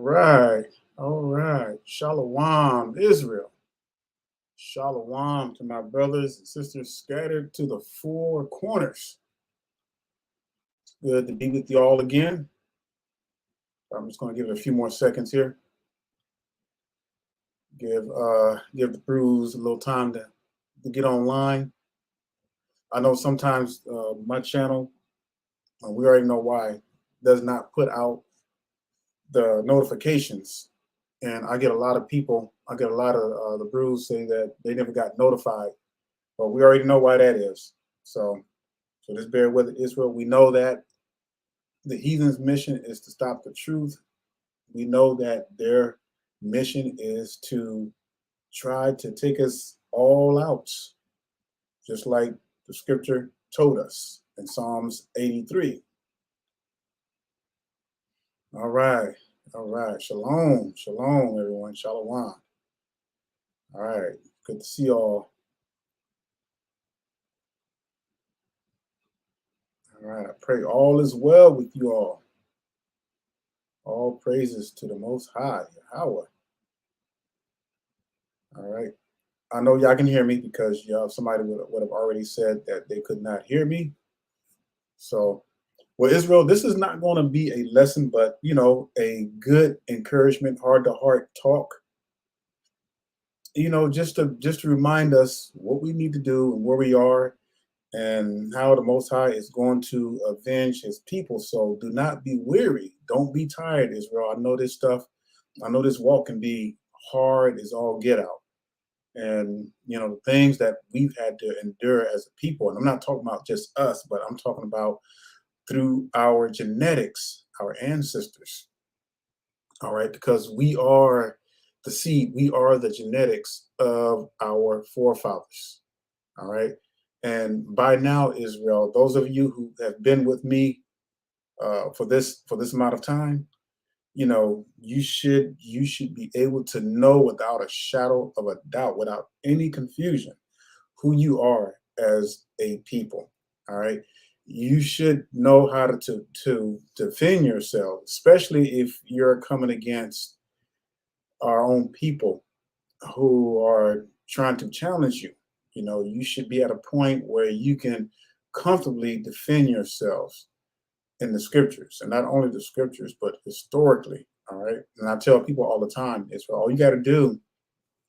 right. All right. Shalom, Israel. Shalom to my brothers and sisters scattered to the four corners. It's good to be with you all again. I'm just going to give it a few more seconds here. Give the crews a little time to get online. I know sometimes my channel, we already know why, does not put out the notifications. And I get a lot of people, I get a lot of the brews say that they never got notified. But we already know why that is. So just bear with it, Israel. We know that the heathen's mission is to stop the truth. We know that their mission is to try to take us all out, just like the scripture told us in Psalms 83. All right. All right. Shalom. Shalom, everyone. Shalom. All right. Good to see you all. All right. I pray all is well with you all. All praises to the Most High, Yahweh. All right. I know y'all can hear me because y'all somebody would have already said that they could not hear me. So, well, Israel, this is not going to be a lesson, but a good encouragement, heart-to-heart talk. Just to remind us what we need to do and where we are, and how the Most High is going to avenge His people. So do not be weary. Don't be tired, Israel. I know this stuff. I know this walk can be hard as all get out. And, the things that we've had to endure as a people, and I'm not talking about just us, but I'm talking about through our genetics, our ancestors. All right, because we are the seed, we are the genetics of our forefathers. All right. And by now, Israel, those of you who have been with me for this amount of time, you should be able to know without a shadow of a doubt, without any confusion, who you are as a people. All right. You should know how to defend yourself, especially if you're coming against our own people who are trying to challenge you. You should be at a point where you can comfortably defend yourselves in the scriptures, and not only the scriptures, but historically. All right. And I tell people all the time, it's all you got to do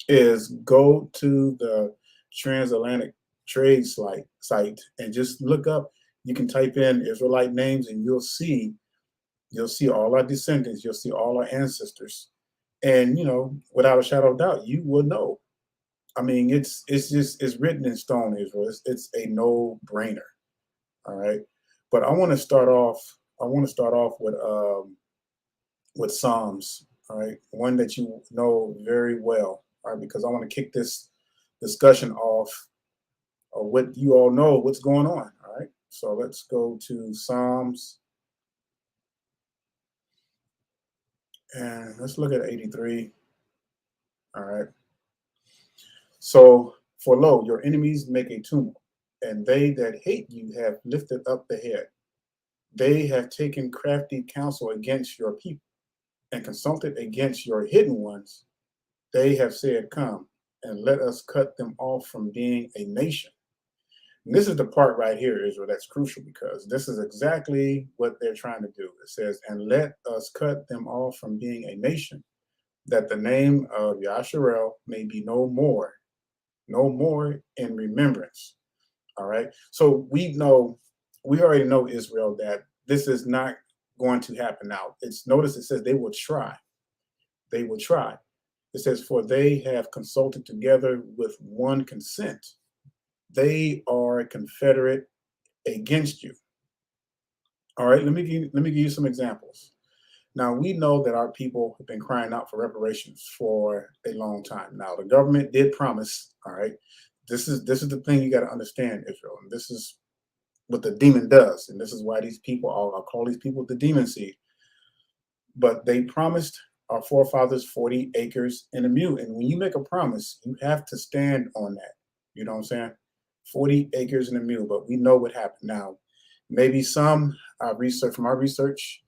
is go to the transatlantic trade site and just look up. You can type in Israelite names and you'll see all our descendants, you'll see all our ancestors. And without a shadow of doubt, you will know. I mean, it's written in stone, Israel. It's a no-brainer. All right. But I want to start off with Psalms, all right, one that you know very well, all right, because I want to kick this discussion off of what you all know what's going on. All right. So let's go to Psalms and let's look at 83. All right. So, for lo, your enemies make a tumult, and they that hate you have lifted up the head. They have taken crafty counsel against your people, and consulted against your hidden ones. They have said, come, and let us cut them off from being a nation. And this is the part right here, Israel, that's crucial, because this is exactly what they're trying to do. It says, and let us cut them off from being a nation, that the name of Yasharel may be no more in remembrance. All right. So we already know, Israel, that this is not going to happen now. Notice it says they will try. They will try. It says, for they have consulted together with one consent. They are confederate against you. All right. Let me give you some examples. Now, we know that our people have been crying out for reparations for a long time. Now, the government did promise, all right, this is the thing you got to understand, Israel, and this is what the demon does, and this is why these people, I'll call these people the demon seed. But they promised our forefathers 40 acres and a mule, and when you make a promise, you have to stand on that. You know what I'm saying? 40 acres and a mule, but we know what happened. Now, maybe some research,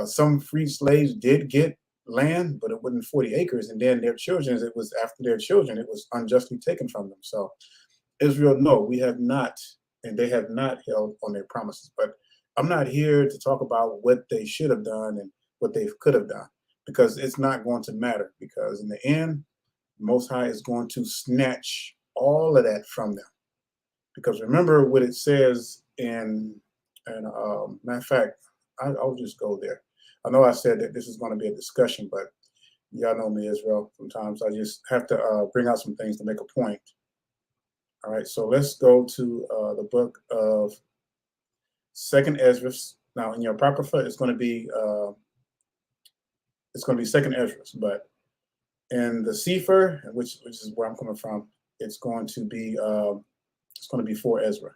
some freed slaves did get land, but it wasn't 40 acres. And then their children, it was after their children, it was unjustly taken from them. So Israel, no, we have not, and they have not held on their promises. But I'm not here to talk about what they should have done and what they could have done, because it's not going to matter. Because in the end, Most High is going to snatch all of that from them. Because remember what it says and matter of fact, I'll just go there. I know I said that this is going to be a discussion, but y'all know me, Israel. Sometimes I just have to bring out some things to make a point. All right, so let's go to the book of Second Ezra. Now, in your apocrypha, it's going to be Second Ezra, but in the Sefer, which is where I'm coming from, it's going to be 4 Ezra.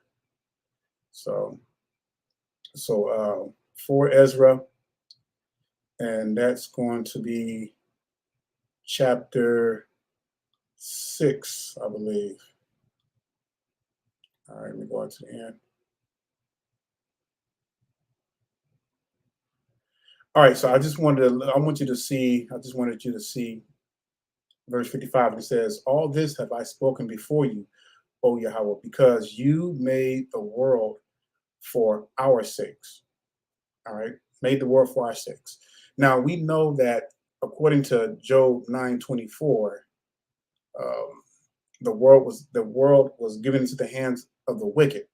So 4 Ezra, and that's going to be chapter 6, I believe. All right, let me go to the end. All right, so I wanted you to see verse 55. It says, "All this have I spoken before you, O Yahweh, because you made the world for our sakes." All right, made the world for our sakes. Now we know that according to Job 9:24, the world was given into the hands of the wicked.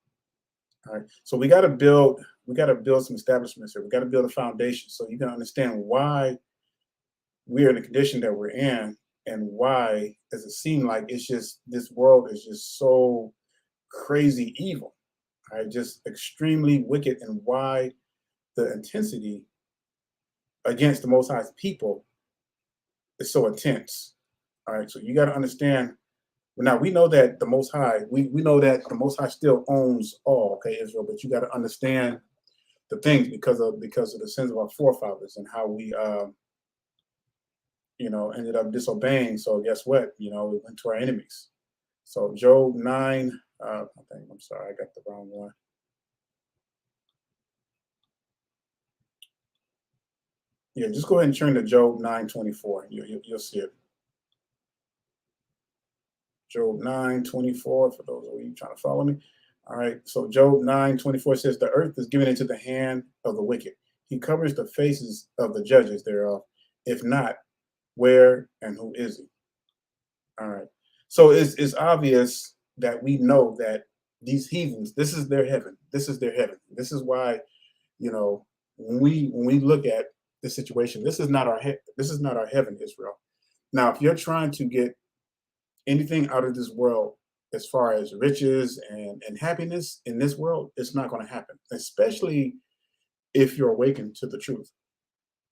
All right, so we got to build some establishments here. We got to build a foundation so you can understand why we're in the condition that we're in, and why does it seem like this world is just so crazy evil, right? Just extremely wicked, and why the intensity against the Most High's people is so intense. All right, so you got to understand. Now we know that the Most High, we know that the Most High still owns all, okay, Israel. But you got to understand the things because of the sins of our forefathers and how we, ended up disobeying. So guess what? We went to our enemies. So Job 9. I'm sorry, I got the wrong one. Yeah, just go ahead and turn to Job 9:24. You'll see it. Job 9:24, for those of you trying to follow me. All right, so Job 9:24 says, "The earth is given into the hand of the wicked. He covers the faces of the judges thereof. If not, where and who is he?" All right. So it's obvious that we know that these heathens, this is their heaven. This is their heaven. This is why, when we look at the situation, this is not our heaven, Israel. Now, if you're trying to get anything out of this world as far as riches and happiness in this world, it's not going to happen, especially if you're awakened to the truth,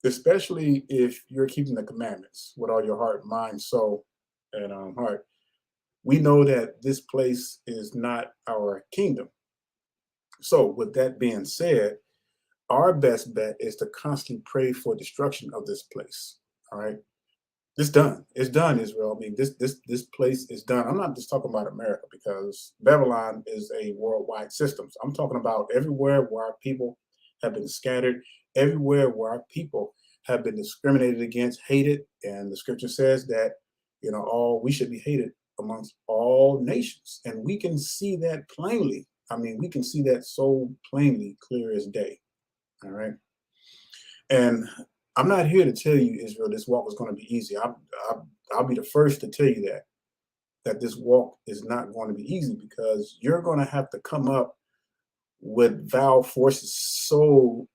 especially if you're keeping the commandments with all your heart, mind, soul, and heart. We know that this place is not our kingdom. So with that being said, our best bet is to constantly pray for destruction of this place. All right. It's done. It's done, Israel. I mean, this place is done. I'm not just talking about America, because Babylon is a worldwide system. So I'm talking about everywhere where our people have been scattered, everywhere where our people have been discriminated against, hated, and the scripture says that all we should be hated amongst all nations, and we can see that plainly. I mean, we can see that so plainly, clear as day. All right, and I'm not here to tell you, Israel, this walk is going to be easy. I'll be the first to tell you that this walk is not going to be easy, because you're going to have to come up with vile forces so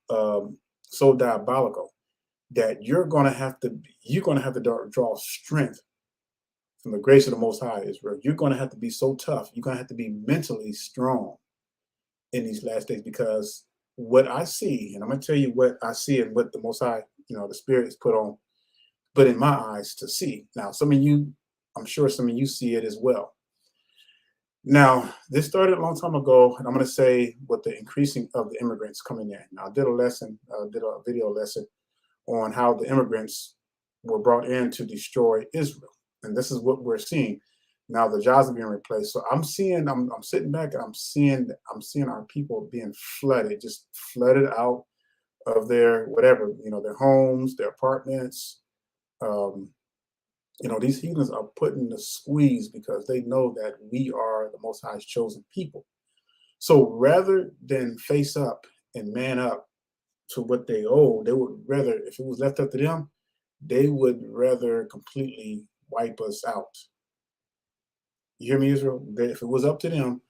diabolical that you're going to have to draw strength from the grace of the Most High, Israel. You're going to have to be so tough. You're going to have to be mentally strong in these last days, because what I see, and I'm going to tell you what I see and what the Most High, the Spirit is put in my eyes to see. Now, I'm sure some of you see it as well. Now, this started a long time ago, and I'm going to say with the increasing of the immigrants coming in. Now, I did a video lesson on how the immigrants were brought in to destroy Israel, and this is what we're seeing. Now the jobs are being replaced. So I'm sitting back and I'm seeing our people being flooded, just flooded out of their whatever, their homes, their apartments, Um, these heathens are putting the squeeze because they know that we are the Most High's chosen people. So rather than face up and man up to what they owe, they would rather, if it was left up to them, they would rather completely wipe us out. You hear me, Israel? If it was up to them,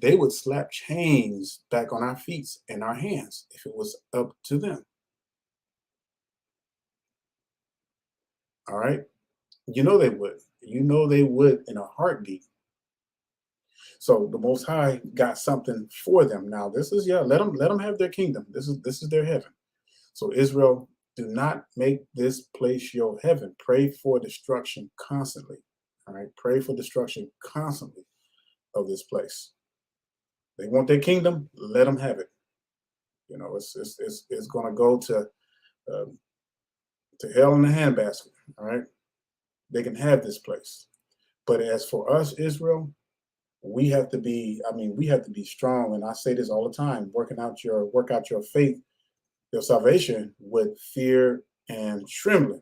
they would slap chains back on our feet and our hands if it was up to them. All right. You know they would. You know they would in a heartbeat. So the Most High got something for them. Now this is, yeah, let them have their kingdom. This is their heaven. So Israel, do not make this place your heaven. Pray for destruction constantly. All right. Pray for destruction constantly of this place. They want their kingdom. Let them have it. It's going to go um, to hell in the handbasket. All right. They can have this place. But as for us, Israel, we have to be strong. And I say this all the time, work out your faith, your salvation with fear and trembling.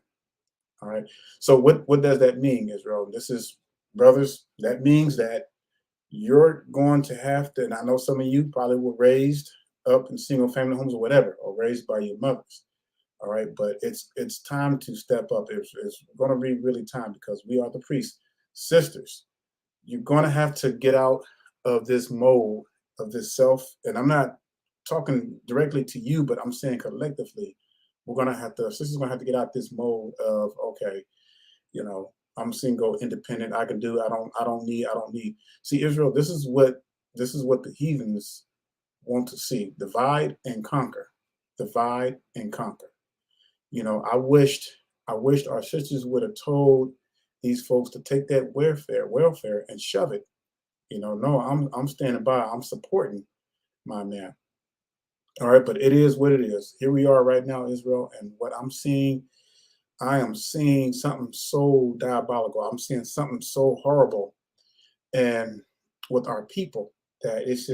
All right. So what does that mean, Israel? This is, brothers, that means that you're going to have to, and I know some of you probably were raised up in single family homes or whatever, or raised by your mothers. All right. But it's time to step up. It's going to be really time, because we are the priests. Sisters, you're going to have to get out of this mold of this self. And I'm not talking directly to you, but I'm saying collectively, sisters going to have to get out this mold of, okay, I'm single, independent. I don't need. See, Israel, this is what the heathens want to see. Divide and conquer. Divide and conquer. I wished our sisters would have told these folks to take that welfare and shove it. No, I'm standing by. I'm supporting my man. All right, but it is what it is. Here we are right now, Israel, and what I am seeing something so diabolical. I'm seeing something so horrible, and with our people, that it's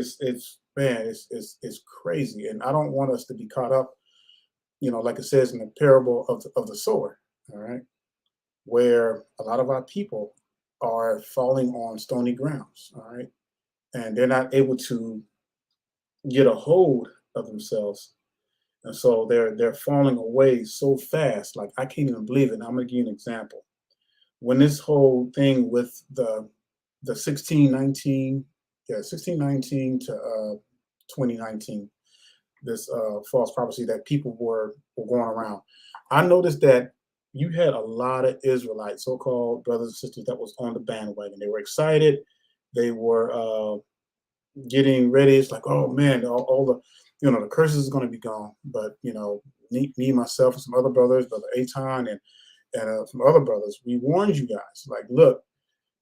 crazy. And I don't want us to be caught up, like it says in the parable of the sower. All right, where a lot of our people are falling on stony grounds. All right, and they're not able to get a hold of themselves, and so they're falling away so fast. Like, I can't even believe it. And I'm gonna give you an example. When this whole thing with the 1619, yeah, 1619 to 2019, this false prophecy that people were going around, I noticed that you had a lot of Israelites, so-called brothers and sisters, that was on the bandwagon. They were excited. They were getting ready. It's like, oh man, all the, the curses is going to be gone. But me, myself, and some other brothers, Brother Aton, and some other brothers, we warned you guys. Like, look,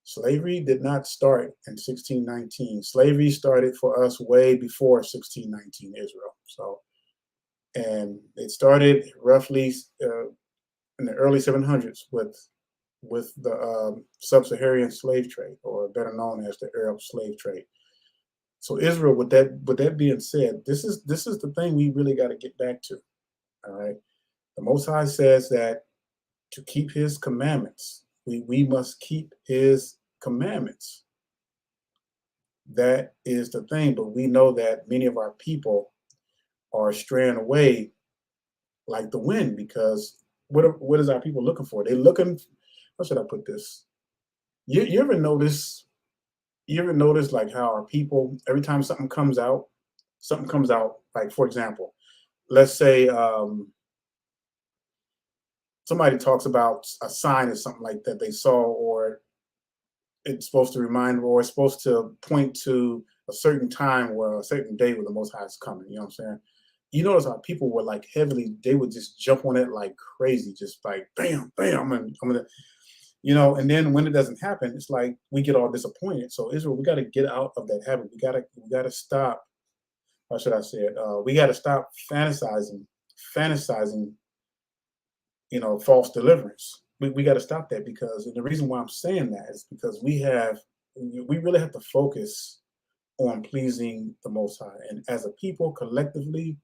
slavery did not start in 1619. Slavery started for us way before 1619, Israel. So, and it started roughly in the early 700s with the sub-Saharan slave trade, or better known as the Arab slave trade. So Israel, with that being said, this is the thing we really got to get back to. All right. The Most High says that to keep his commandments, we must keep his commandments. That is the thing. But we know that many of our people are straying away like the wind, because what is our people looking for? They're looking, how should I put this? You ever notice like how our people, every time something comes out, like, for example, let's say somebody talks about a sign or something like that they saw, or it's supposed to remind, or it's supposed to point to a certain time, where a certain day where the Most High is coming. You know what I'm saying? You notice how people were like they would just jump on it like crazy, just like bam, bam, I'm gonna, and then when it doesn't happen, it's like we get all disappointed. So Israel, we got to get out of that habit. We got to stop. How should I say it? We got to stop fantasizing, false deliverance. We got to stop that, because, and the reason why I'm saying that is because we really have to focus on pleasing the Most High, and as a people collectively,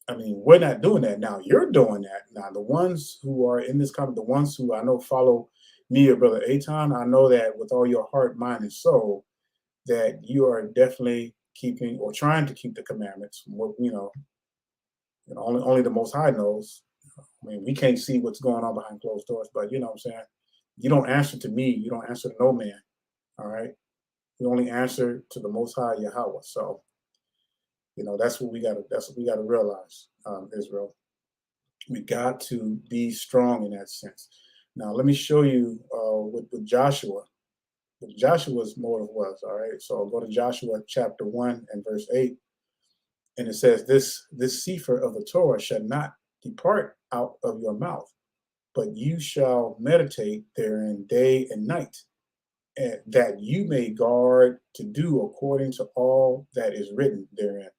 I mean, we're not doing that now. You're doing that now. The ones who are in this comment, the ones who I know follow me or Brother Aton, I know that with all your heart, mind, and soul, that you are definitely keeping or trying to keep the commandments. Only the Most High knows. I mean, we can't see what's going on behind closed doors, but you know what I'm saying? You don't answer to me. You don't answer to no man. All right. You only answer to the Most High Yahweh. So, that's what we gotta realize, Israel. We got to be strong in that sense. Now, let me show you with Joshua, what Joshua's motive was. All right. So I'll go to Joshua chapter 1 and verse 8. And it says, this sefer of the Torah shall not depart out of your mouth, but you shall meditate therein day and night, and that you may guard to do according to all that is written therein.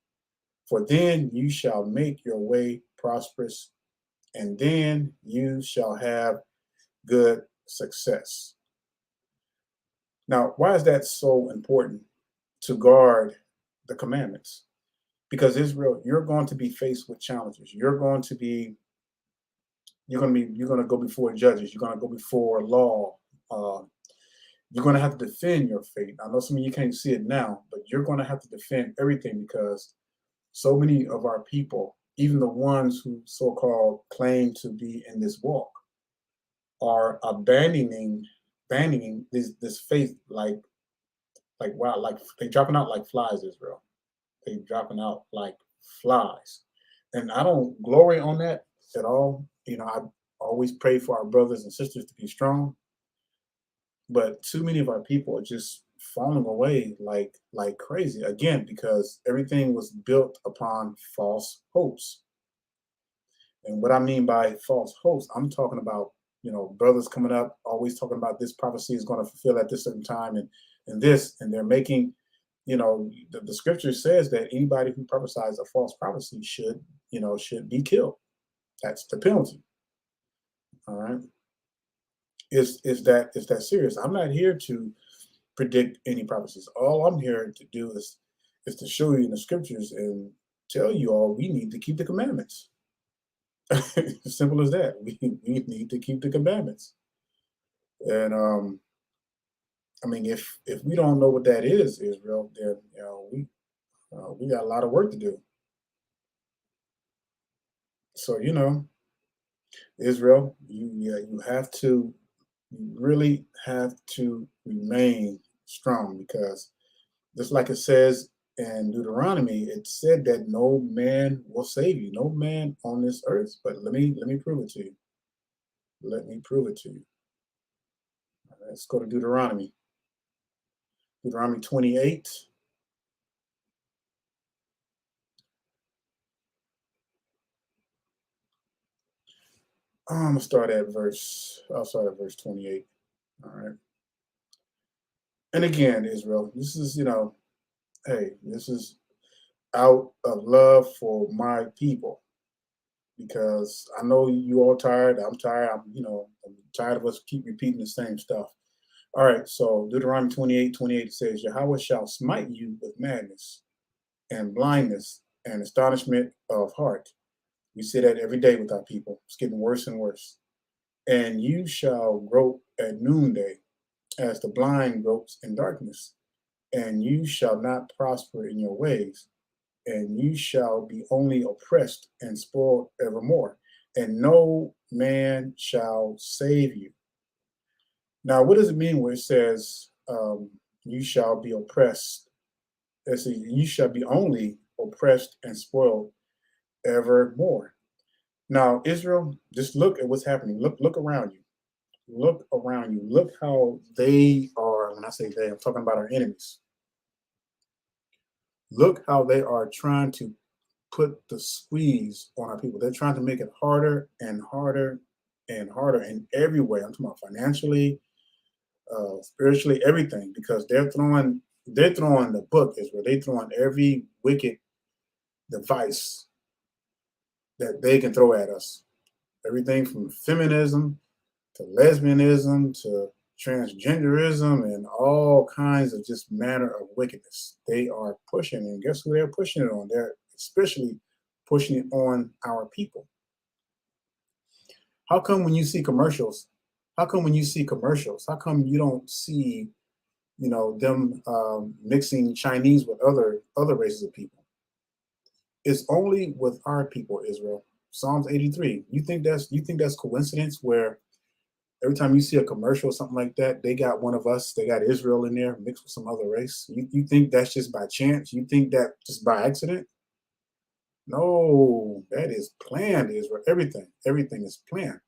For then you shall make your way prosperous, and then you shall have good success. Now, why is that so important to guard the commandments? Because Israel, you're going to be faced with challenges. You're going to go before judges. You're going to go before law. You're going to have to defend your faith. I know some of you can't see it now, but you're going to have to defend everything because so many of our people, even the ones who so-called claim to be in this walk, are abandoning this faith like wow, like they dropping out like flies, Israel. They dropping out like flies. And I don't glory on that at all. I always pray for our brothers and sisters to be strong. But too many of our people are just falling away like crazy again because everything was built upon false hopes. And what I mean by false hopes, I'm talking about brothers coming up always talking about this prophecy is going to fulfill at this certain time and this, and they're making the scripture says that anybody who prophesies a false prophecy should be killed. That's the penalty. All right. Is that serious? I'm not here to predict any prophecies. All I'm here to do is to show you in the scriptures and tell you all we need to keep the commandments. Simple as that. We need to keep the commandments. And I mean, if we don't know what that is, Israel, then we got a lot of work to do. So Israel, you really have to remain strong because just like it says in Deuteronomy, it said that no man will save you, no man on this earth. But let me prove it to you. Let me prove it to you. Let's go to Deuteronomy. Deuteronomy 28. I'm gonna start at I'll start at verse 28. All right. And again, Israel, this is, hey, this is out of love for my people. Because I know you all tired. I'm tired. I'm tired of us keep repeating the same stuff. All right. So Deuteronomy 28:28 says, Yahweh shall smite you with madness and blindness and astonishment of heart. We say that every day with our people. It's getting worse and worse. And you shall grope at noonday as the blind gropes in darkness. And you shall not prosper in your ways. And you shall be only oppressed and spoiled evermore. And no man shall save you. Now, what does it mean when it says you shall be oppressed? It says you shall be only oppressed and spoiled evermore. Now, Israel, just look at what's happening. Look around you. Look around you. Look how they are. When I say they, I'm talking about our enemies. Look how they are trying to put the squeeze on our people. They're trying to make it harder and harder and harder in every way. I'm talking about financially, spiritually, everything, because they're throwing the book, Israel. They're throwing every wicked device that they can throw at us. Everything from feminism to lesbianism to transgenderism and all kinds of just manner of wickedness. They are pushing, and guess who they're pushing it on? They're especially pushing it on our people. How come when you see commercials, how come you don't see, them mixing Chinese with other races of people? It's only with our people, Israel. Psalms 83. You think that's coincidence where every time you see a commercial or something like that, they got one of us, they got Israel in there mixed with some other race? You think that's just by chance? You think that just by accident? No, that is planned, Israel. Everything is planned.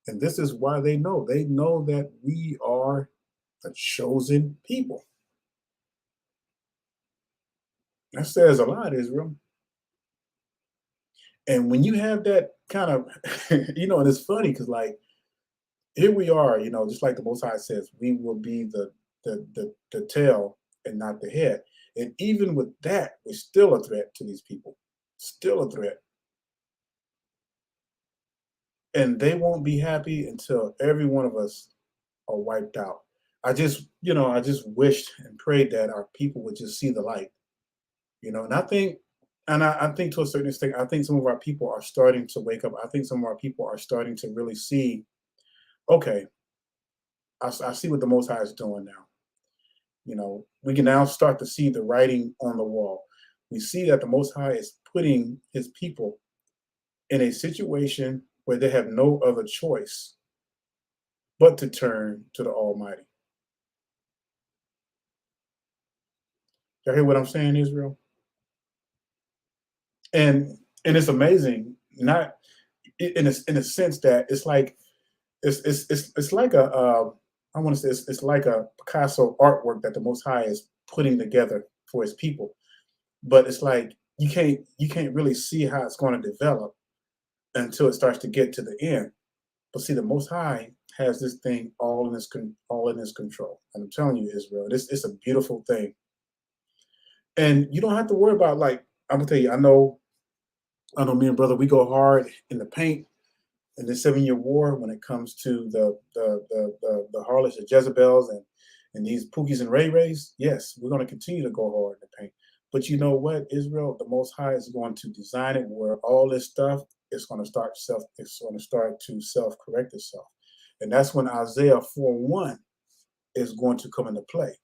And this is why they know. They know that we are a chosen people. That says a lot, Israel. And when you have that kind of, and it's funny because, like, here we are, just like the Most High says, we will be the tail and not the head. And even with that, we're still a threat to these people, still a threat. And they won't be happy until every one of us are wiped out. I just wished and prayed that our people would just see the light, and I think to a certain extent, I think some of our people are starting to wake up. I think some of our people are starting to really see, okay, I see what the Most High is doing now. We can now start to see the writing on the wall. We see that the Most High is putting his people in a situation where they have no other choice but to turn to the Almighty. Y'all hear what I'm saying, Israel? And it's amazing, not in a sense that it's like it's like I want to say it's like a Picasso artwork that the Most High is putting together for his people. But it's like you can't really see how it's going to develop until it starts to get to the end. But see, the Most High has this thing all in his control. And I'm telling you, Israel, this it's a beautiful thing. And you don't have to worry about, like, I'm gonna tell you, I know me and brother, we go hard in the paint in the 7 Year War when it comes to the harlots, the Jezebels, and these Pookies and Ray Rays. Yes, we're going to continue to go hard in the paint. But you know what, Israel, the Most High is going to design it where all this stuff is going to start to self correct itself, and that's when Isaiah 4:1 is going to come into play.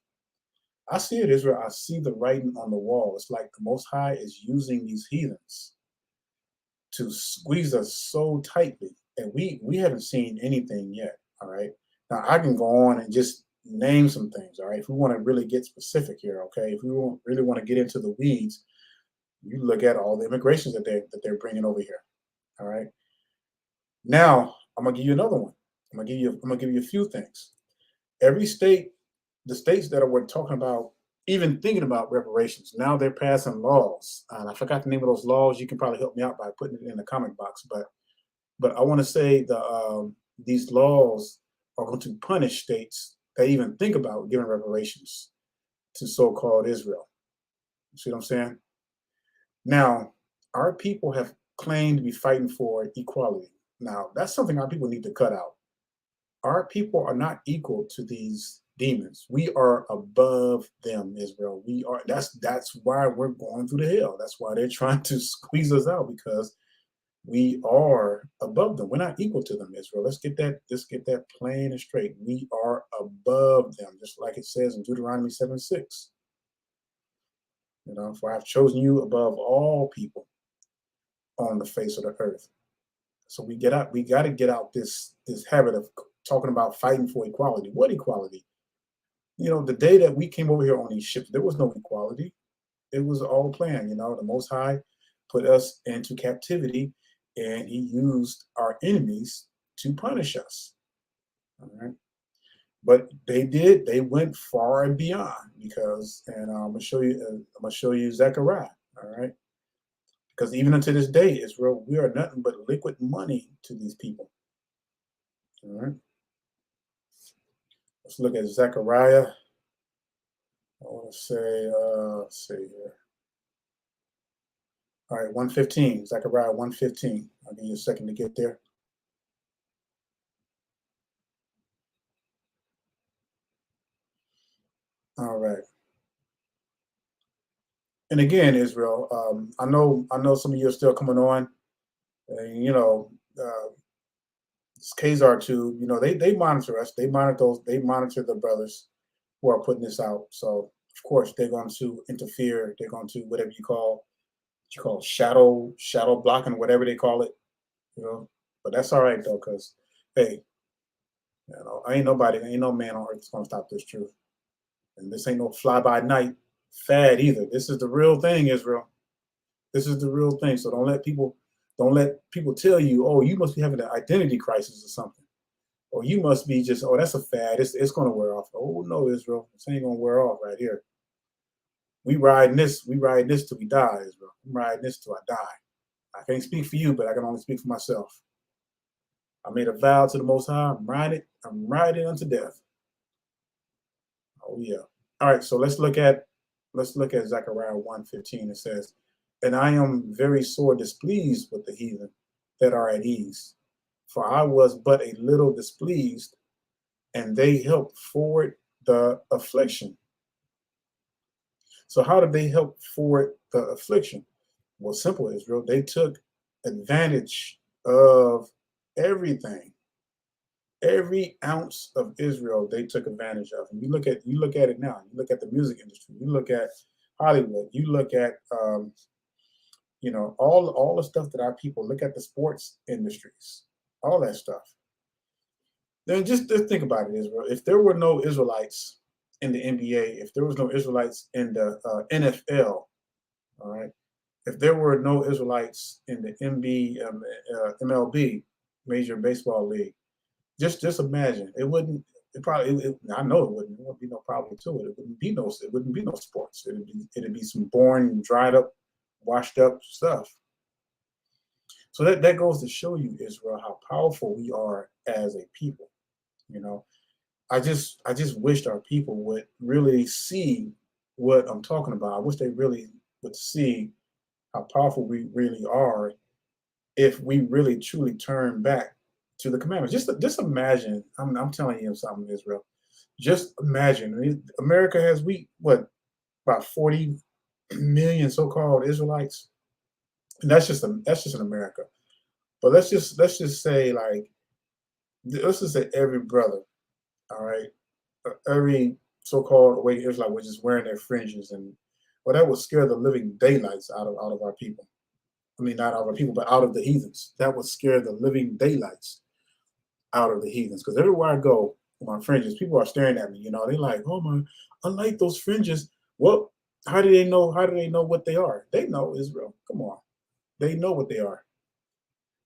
I see it, Israel. I see the writing on the wall. It's like the Most High is using these heathens to squeeze us so tightly, and we haven't seen anything yet. All right. Now I can go on and just name some things. All right. If we want to really get specific here, okay. If we really want to get into the weeds, you look at all the immigrations that they're bringing over here. All right. Now I'm gonna give you another one. I'm gonna give you a few things. Every state, the states that are talking about, even thinking about reparations, now they're passing laws. And I forgot the name of those laws. You can probably help me out by putting it in the comment box. But I want to say these laws are going to punish states that even think about giving reparations to so-called Israel. You see what I'm saying? Now, our people have claimed to be fighting for equality. Now, that's something our people need to cut out. Our people are not equal to these demons. We are above them, Israel. We are. That's why we're going through the hell. That's why they're trying to squeeze us out, because we are above them. We're not equal to them, Israel. Let's get that plain and straight. We are above them, just like it says in Deuteronomy 7:6. For I've chosen you above all people on the face of the earth. So we got to get out this habit of talking about fighting for equality. What equality? The day that we came over here on these ships, there was no equality. It was all planned. The Most High put us into captivity, and He used our enemies to punish us. All right. But they went far and beyond, and I'm gonna show you Zechariah. All right. Because even unto this day, Israel, we are nothing but liquid money to these people. All right. Let's look at Zechariah. I want to say, let's see here. All right, 115, Zechariah 115. I'll give you a second to get there. All right. And again, Israel, I know some of you are still coming on, and this Kazar too. They monitor us. They monitor the brothers who are putting this out. So of course they're going to interfere. They're going to whatever you call shadow blocking, whatever they call it. You know, but that's all right though, because hey, ain't no man on earth that's gonna stop this truth. And this ain't no fly by night fad either. This is the real thing, Israel. This is the real thing. So don't let people tell you, oh, you must be having an identity crisis or something. Or you must be just, oh, that's a fad. It's gonna wear off. Oh no, Israel. This ain't gonna wear off right here. We riding this till we die, Israel. I'm riding this till I die. I can't speak for you, but I can only speak for myself. I made a vow to the Most High. I'm riding unto death. Oh yeah. All right. So let's look at Zechariah 1:15. It says, "And I am very sore displeased with the heathen that are at ease, for I was but a little displeased, and they helped forward the affliction." So how did they help forward the affliction? Well, simple, Israel. They took advantage of everything. Every ounce of Israel they took advantage of. And you look at it now. You look at the music industry. You look at Hollywood. You look at all the stuff that our people look at, the sports industries, all that stuff. Then just think about it, Israel. If there were no Israelites in the NBA, if there was no Israelites in the NFL, all right, if there were no Israelites in the MLB, Major Baseball League, just imagine. It wouldn't. It probably. I know it wouldn't. There wouldn't be no problem to it. It wouldn't be no. It wouldn't be no sports. It'd be some boring, dried up, washed up stuff. So that goes to show you, Israel, how powerful we are as a people. You know, I just wished our people would really see what I'm talking about. I wish they really would see how powerful we really are if we really truly turn back to the commandments. Just imagine. I'm telling you something, Israel. Just imagine. I mean, America has about 40 million so-called Israelites, and that's just in America. But let's just say like let's just say every brother, all right, every so-called awakened Israelite was just wearing their fringes, and well, that would scare the living daylights out of our people. I mean, not out of our people, but out of the heathens. That would scare the living daylights out of the heathens. Because everywhere I go with my fringes, people are staring at me. They're like, "Oh my, I like those fringes." Well, how do they know? How do they know what they are? They know, Israel. Come on, they know what they are.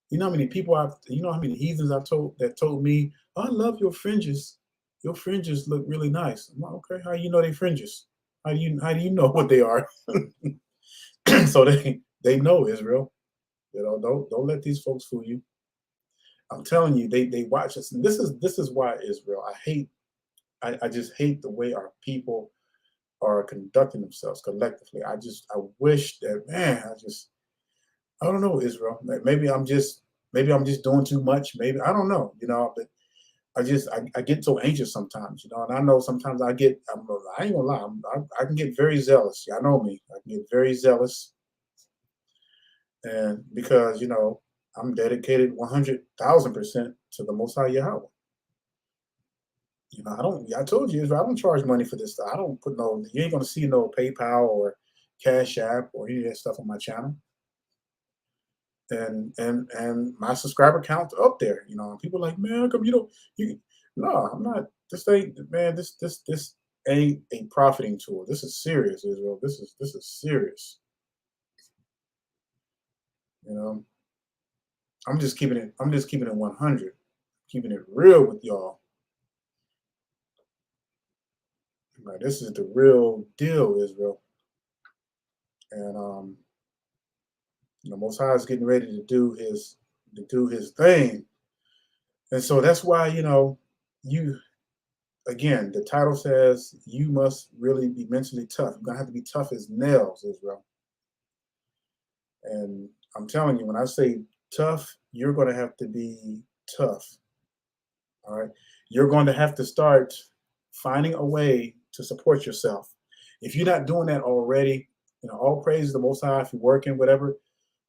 You know how many people you know how many heathens I've told me, "Oh, I love your fringes. Your fringes look really nice." I'm like, okay, how do you know they fringes? How do you know what they are? So they know, Israel. Don't let these folks fool you. I'm telling you, they watch us, and this is why, Israel. I just hate the way our people are conducting themselves collectively. I wish that, man. I don't know, Israel. Maybe I'm just doing too much. Maybe I don't know. But I get so anxious sometimes. And I know sometimes I ain't gonna lie. I can get very zealous. I know me. I can get very zealous, and because I'm dedicated 100,000% to the Most High Yahweh. I don't. I told you, Israel, I don't charge money for this stuff. I don't put no. You ain't gonna see no PayPal or Cash App or any of that stuff on my channel. And my subscriber count's up there. And people are like, man, how come you don't? You No, I'm not. This ain't, man. This ain't a profiting tool. This is serious, Israel. This is serious. You know, I'm just keeping it 100, keeping it real with y'all. Right, this is the real deal, Israel. And Most High is getting ready to do his thing. And so that's why you again, the title says you must really be mentally tough. You're gonna have to be tough as nails, Israel. And I'm telling you, when I say tough, you're gonna have to be tough. All right. You're going to have to start finding a way to support yourself. If you're not doing that already, all praise to the Most High if you're working, whatever.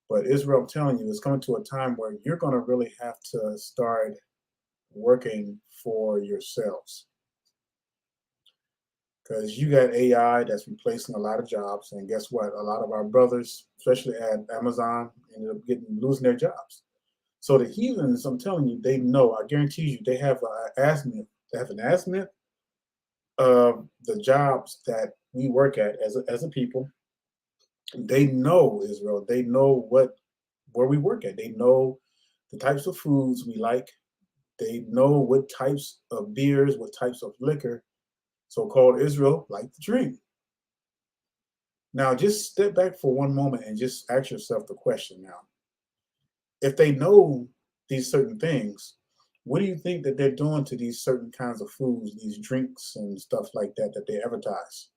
But Israel, I'm telling you, it's coming to a time where you're going to really have to start working for yourselves. Because you got AI that's replacing a lot of jobs. And guess what? A lot of our brothers, especially at Amazon, ended up losing their jobs. So the heathens, I'm telling you, they know. I guarantee you, they have an estimate. They have an estimate of the jobs that we work at as a people. They know Israel. They know where we work at. They know the types of foods we like. They know what types of beers, what types of liquor, so-called Israel, like to drink. Now, just step back for one moment and just ask yourself the question now. If they know these certain things, what do you think that they're doing to these certain kinds of foods, these drinks and stuff like that that they advertise?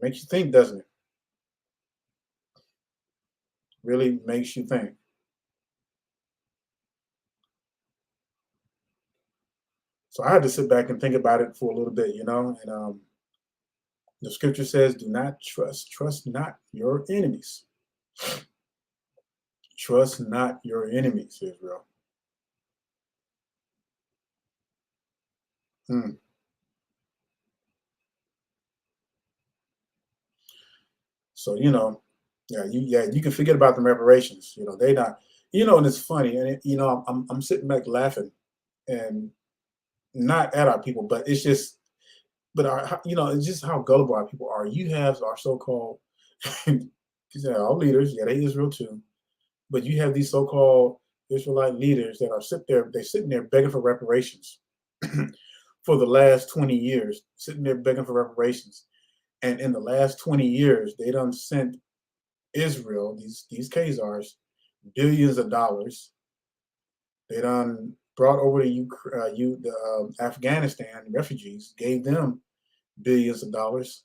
Makes you think, doesn't it? Really makes you think. So I had to sit back and think about it for a little bit, and the scripture says, do not trust not your enemies. Trust not your enemies, Israel. Hmm. So, you can forget about the reparations. They not, and it's funny. And, I'm sitting back laughing and not at our people, but it's just, but it's just how gullible our people are. You have our so-called, all leaders, yeah, they Israel too, but you have these so-called Israelite leaders that are they're sitting there begging for reparations for the last 20 years, sitting there begging for reparations. And in the last 20 years, they done sent Israel, these Khazars, billions of dollars. They done brought over the Afghanistan refugees, gave them billions of dollars,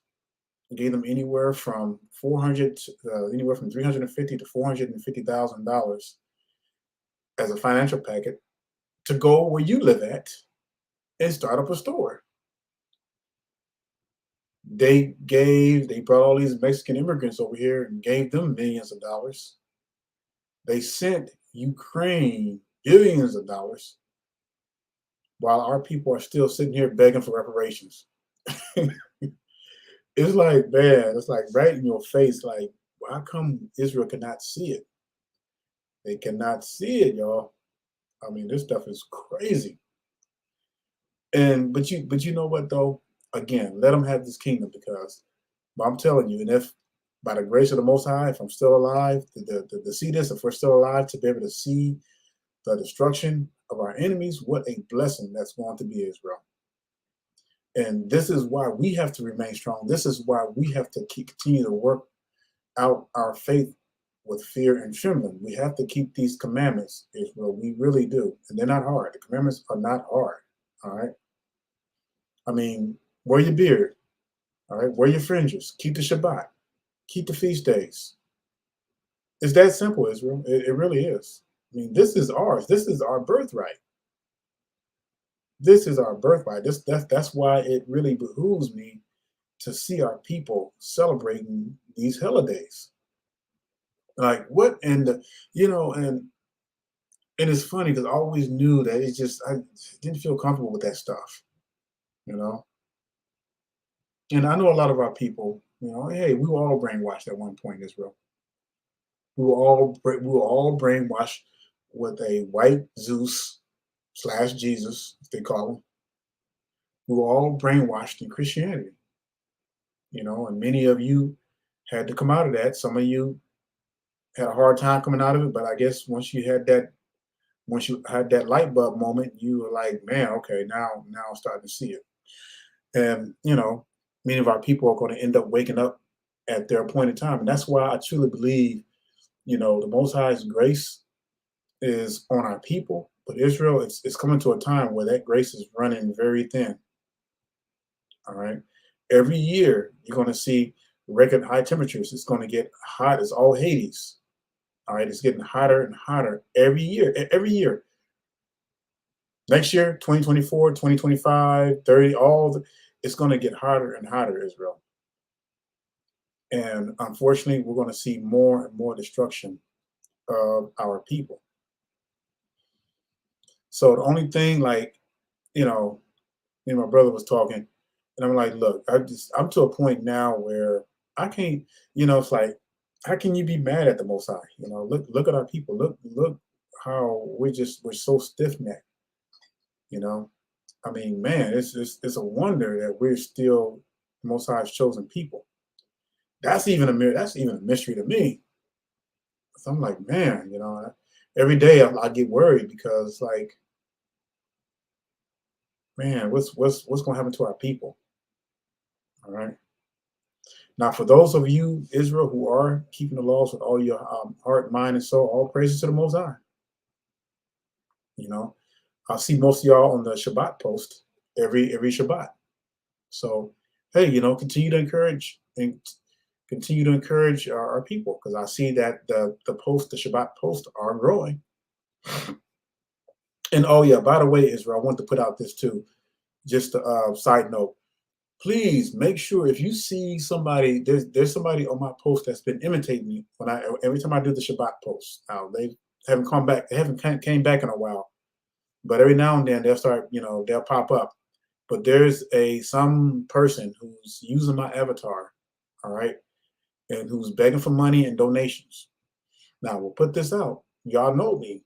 gave them anywhere from anywhere from 350 to $450,000 as a financial packet to go where you live at and start up a store. They brought all these Mexican immigrants over here and gave them millions of dollars. They sent Ukraine billions of dollars while our people are still sitting here begging for reparations. It's like, man, it's like right in your face. Like, how come Israel cannot see it? They cannot see it, y'all. I mean, this stuff is crazy. And but you know what though? Again, let them have this kingdom because I'm telling you, and if by the grace of the Most High, if I'm still alive to see this, if we're still alive to be able to see the destruction of our enemies, what a blessing that's going to be, Israel. And this is why we have to remain strong. This is why we have to continue to work out our faith with fear and trembling. We have to keep these commandments, Israel. We really do. And they're not hard. The commandments are not hard. All right. I mean, wear your beard. All right. Wear your fringes. Keep the Shabbat. Keep the feast days. It's that simple, Israel. It really is. I mean, this is ours. This is our birthright. This is our birthright. That's why it really behooves me to see our people celebrating these holidays. Like what and and it's funny because I always knew that I didn't feel comfortable with that stuff, you know. And I know a lot of our people, hey, we were all brainwashed at one point, Israel. We were all brainwashed with a white Zeus / Jesus, as they call him. We were all brainwashed in Christianity, and many of you had to come out of that. Some of you had a hard time coming out of it, but I guess once you had that light bulb moment, you were like, man, okay, now I'm starting to see it. And many of our people are going to end up waking up at their appointed time. And that's why I truly believe, the Most High's grace is on our people, but Israel, it's coming to a time where that grace is running very thin. All right. Every year you're going to see record high temperatures. It's going to get hot as all Hades. All right. It's getting hotter and hotter every year. Every year. Next year, 2024, 2025, 30, it's going to get hotter and hotter, Israel. And unfortunately, we're going to see more and more destruction of our people. So the only thing, like, you know, me and my brother was talking, and I'm like, look, I'm to a point now where I can't, it's like, how can you be mad at the Most High? Look at our people. Look how we're so stiff necked. I mean, man, it's a wonder that we're still the Most High's chosen people. That's even a mystery to me. So I'm like, man, every day I get worried because, like, man, what's going to happen to our people? All right. Now, for those of you, Israel, who are keeping the laws with all your heart, mind, and soul, all praises to the Most High. I see most of y'all on the Shabbat post every Shabbat. So, hey, continue to encourage our people, because I see that the Shabbat posts are growing. And oh yeah, by the way, Israel, I want to put out this too. Just a side note. Please make sure if you see somebody, there's somebody on my post that's been imitating me every time I do the Shabbat post. Now they haven't come back, they haven't came back in a while, but every now and then they'll start, they'll pop up. But there's some person who's using my avatar, all right, and who's begging for money and donations. Now we'll put this out. Y'all know me.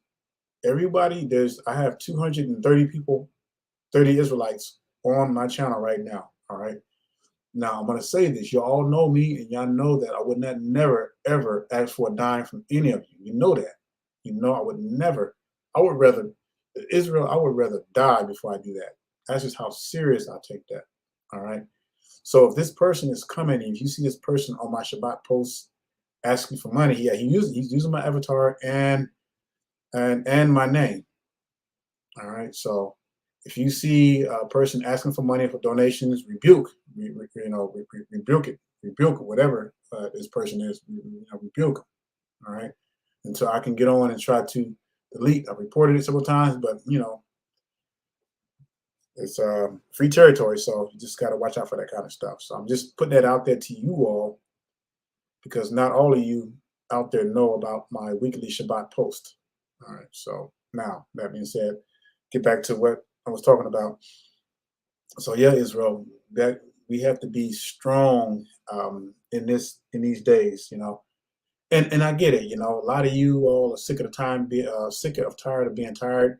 Everybody, I have 230 people, 30 Israelites on my channel right now. All right. Now I'm gonna say this. You all know me, and y'all know that I would never ever ask for a dime from any of you. You know that. I would never. I would rather Israel. I would rather die before I do that. That's just how serious I take that. All right. So if this person is coming, and if you see this person on my Shabbat post asking for money, yeah, he's using my avatar and my name. All right. So if you see a person asking for money for donations, rebuke it, whatever this person is, rebuke them. All right. Until I can get on and try to delete. I've reported it several times, but it's free territory, so you just got to watch out for that kind of stuff. So I'm just putting that out there to you all, because not all of you out there know about my weekly Shabbat post. All right. So now, that being said, get back to what I was talking about. So yeah, Israel, that we have to be strong in these days, and I get it. A lot of you all are sick of tired of being tired.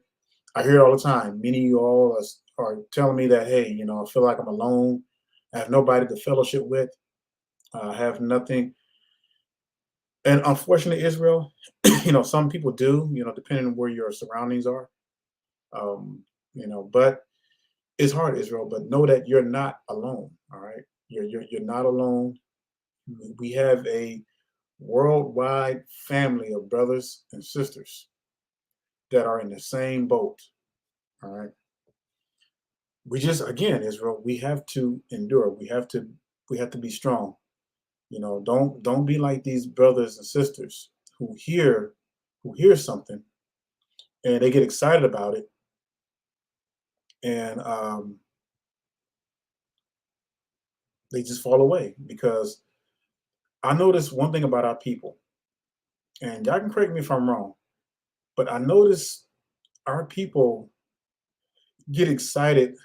I hear it all the time. Many of you all are telling me that, hey, I feel like I'm alone. I have nobody to fellowship with. I have nothing. And unfortunately, Israel, some people do, depending on where your surroundings are. But it's hard, Israel, but know that you're not alone. All right. You're not alone. We have a worldwide family of brothers and sisters that are in the same boat. All right. We just, again, Israel, we have to endure. We have to be strong. Don't be like these brothers and sisters who hear something and they get excited about it, and they just fall away. Because I noticed one thing about our people, and y'all can correct me if I'm wrong, but I notice our people get excited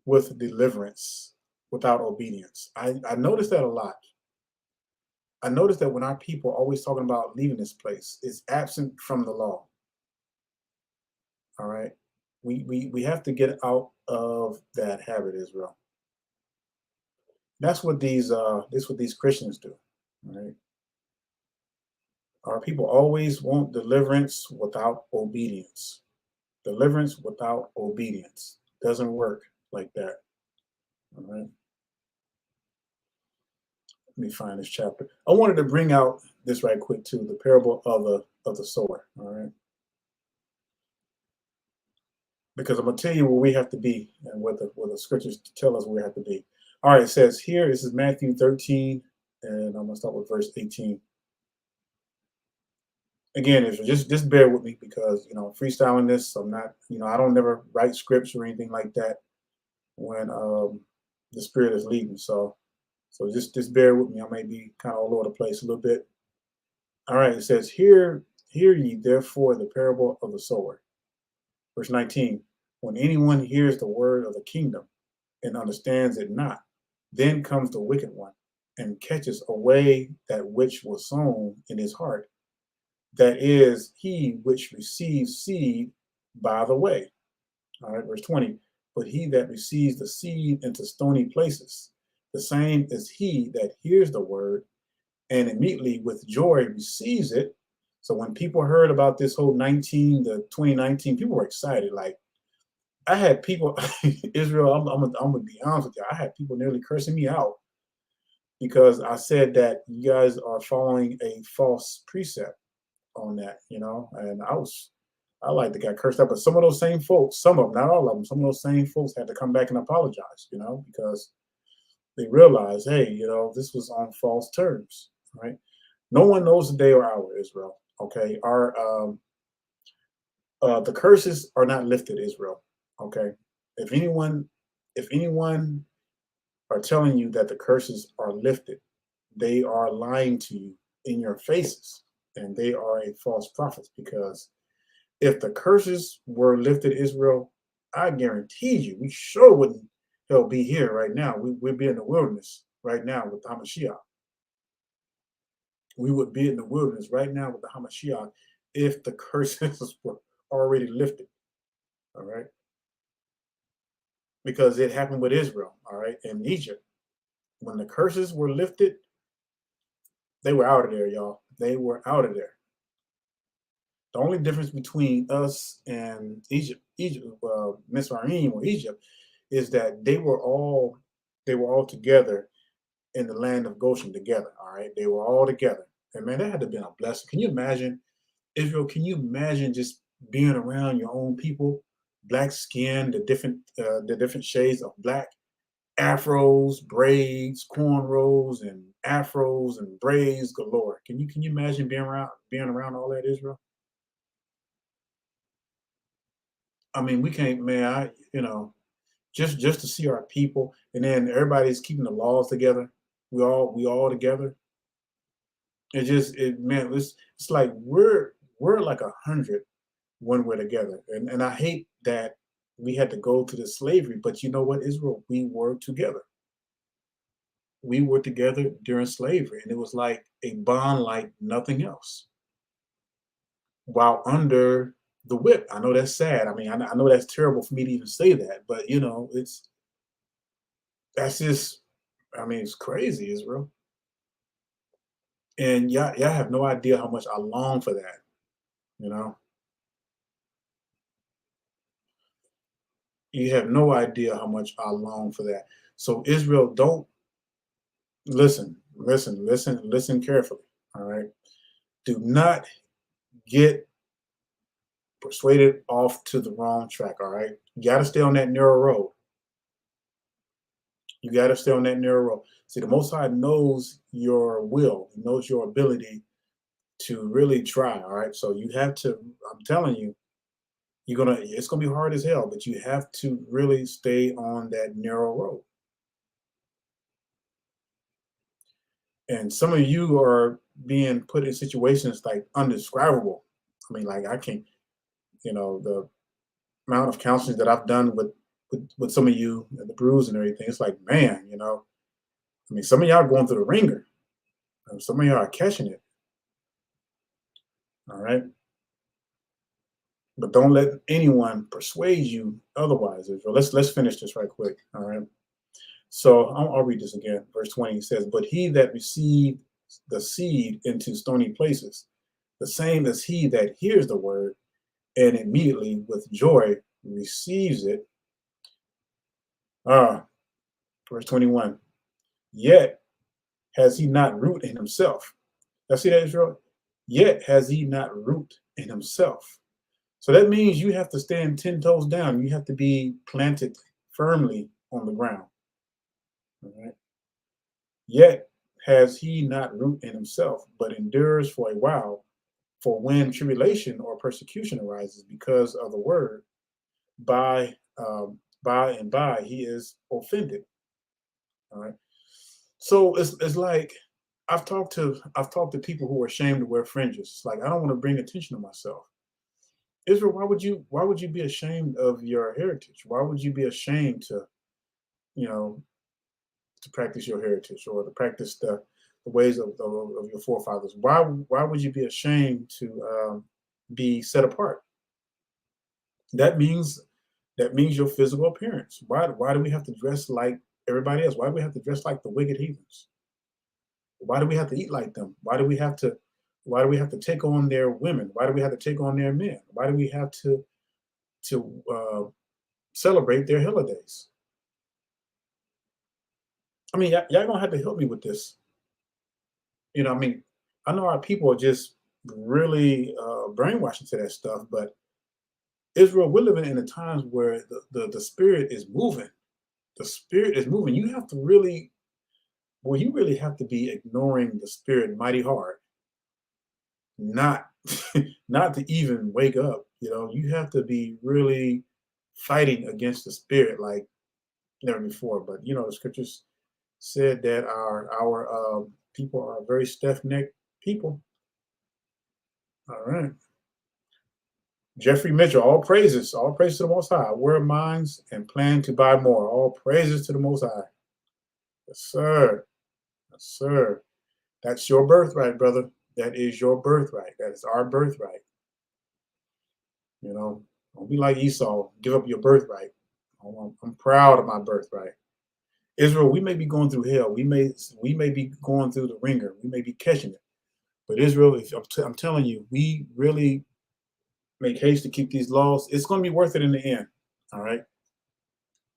with deliverance without obedience. I noticed that a lot. I noticed that when our people are always talking about leaving this place, it's absent from the law. All right. We have to get out of that habit, Israel. That's what these Christians do. All right. Our people always want deliverance without obedience. Deliverance without obedience doesn't work like that. All right. Let me find this chapter. I wanted to bring out this right quick too, the parable of the sower. All right. Because I'm gonna tell you where we have to be and what the scriptures tell us where we have to be. All right, it says here, this is Matthew 13, and I'm gonna start with verse 18. Again, just bear with me, because freestyling this, I'm not, I don't never write scripts or anything like that when the Spirit is leading. So So just bear with me. I may be kind of all over the place a little bit. All right, it says, hear ye therefore the parable of the sower. Verse 19, when anyone hears the word of the kingdom and understands it not, then comes the wicked one and catches away that which was sown in his heart. That is he which receives seed by the way. All right, verse 20, but he that receives the seed into stony places, the same is he that hears the word and immediately with joy receives it. So when people heard about this whole 2019, people were excited. Like, I had people, Israel, I'm gonna be honest with you. I had people nearly cursing me out because I said that you guys are following a false precept on that, and I like the guy cursed out, but some of those same folks, some of them, not all of them, some of those same folks had to come back and apologize, because they realized, hey, this was on false terms, right? No one knows the day or hour, Israel. Okay, the curses are not lifted, Israel. Okay, if anyone are telling you that the curses are lifted, they are lying to you in your faces, and they are a false prophet. Because if the curses were lifted, Israel, I guarantee you, we sure wouldn't hell be here right now. We'd be in the wilderness right now with the Hamashiach. We would be in the wilderness right now with the Hamashiach if the curses were already lifted. All right. Because it happened with Israel, all right, in Egypt. When the curses were lifted, they were out of there, y'all. They were out of there. The only difference between us and Mizraim or Egypt, is that they were all together in the land of Goshen together. All right, they were all together, and man, that had to have been a blessing. Can you imagine, Israel? Can you imagine just being around your own people, black skin, the different shades of black, afros, braids, cornrows, and afros and braids galore? Can you imagine being around all that, Israel? I mean, we can't, man. Just to see our people, and then everybody's keeping the laws together. We all together. Man, it's like we're like 100 when we're together, and I hate that we had to go to this slavery. But you know what, Israel, we were together. We were together during slavery, and it was like a bond like nothing else. While under the whip, I know that's sad. I mean, I know that's terrible for me to even say that, but that's just, I mean, it's crazy, Israel. And y'all have no idea how much I long for that. You know, you have no idea how much I long for that. So Israel, don't listen carefully. All right. Do not get persuaded off to the wrong track. All right. You got to stay on that narrow road. You got to stay on that narrow road. See, the Most High knows your will, He knows your ability to really try. All right. So you have to, I'm telling you, it's gonna be hard as hell, but you have to really stay on that narrow road. And some of you are being put in situations like undescribable. I mean, like I can't, the amount of counseling that I've done with some of you, and the bruise and everything. It's like, man, I mean, some of y'all are going through the ringer. And some of y'all are catching it. All right. But don't let anyone persuade you otherwise, Israel. Let's finish this right quick. All right. So I'll read this again. Verse 20 says, but he that received the seed into stony places, the same as he that hears the word and immediately with joy receives it. Verse 21, yet has he not root in himself. Now see that, Israel? Yet has he not root in himself. So that means you have to stand 10 toes down. You have to be planted firmly on the ground. All right. Yet has he not root in himself, but endures for a while. For when tribulation or persecution arises because of the word, by and by he is offended. All right. So it's like I've talked to people who are ashamed to wear fringes. It's like I don't want to bring attention to myself. Israel, why would you be ashamed of your heritage? Why would you be ashamed to, you know, to practice your heritage or to practice the ways of your forefathers? Why would you be ashamed to be set apart? That means that means your physical appearance. Why do we have to dress like everybody else? Why do we have to dress like the wicked heathens? Why do we have to eat like them? Why do we have to take on their women? Why do we have to take on their men? Why do we have to celebrate their holidays? I mean, y'all gonna have to help me with this. I mean, I know our people are just really brainwashed into that stuff, but Israel, we're living in the times where the spirit is moving. The spirit is moving. You really have to be ignoring the spirit mighty hard, not not to even wake up. You have to be really fighting against the spirit like never before. But the scriptures said that our people are very stiff-necked people. All right. Jeffrey Mitchell, all praises to the Most High. Wear minds and plan to buy more. All praises to the Most High. Yes, sir. Yes, sir. That's your birthright, brother. That is your birthright. That is our birthright. Don't be like Esau. Give up your birthright. I'm proud of my birthright. Israel, we may be going through hell. We may be going through the ringer. We may be catching it. But Israel, I'm telling you, we really make haste to keep these laws. It's going to be worth it in the end. All right.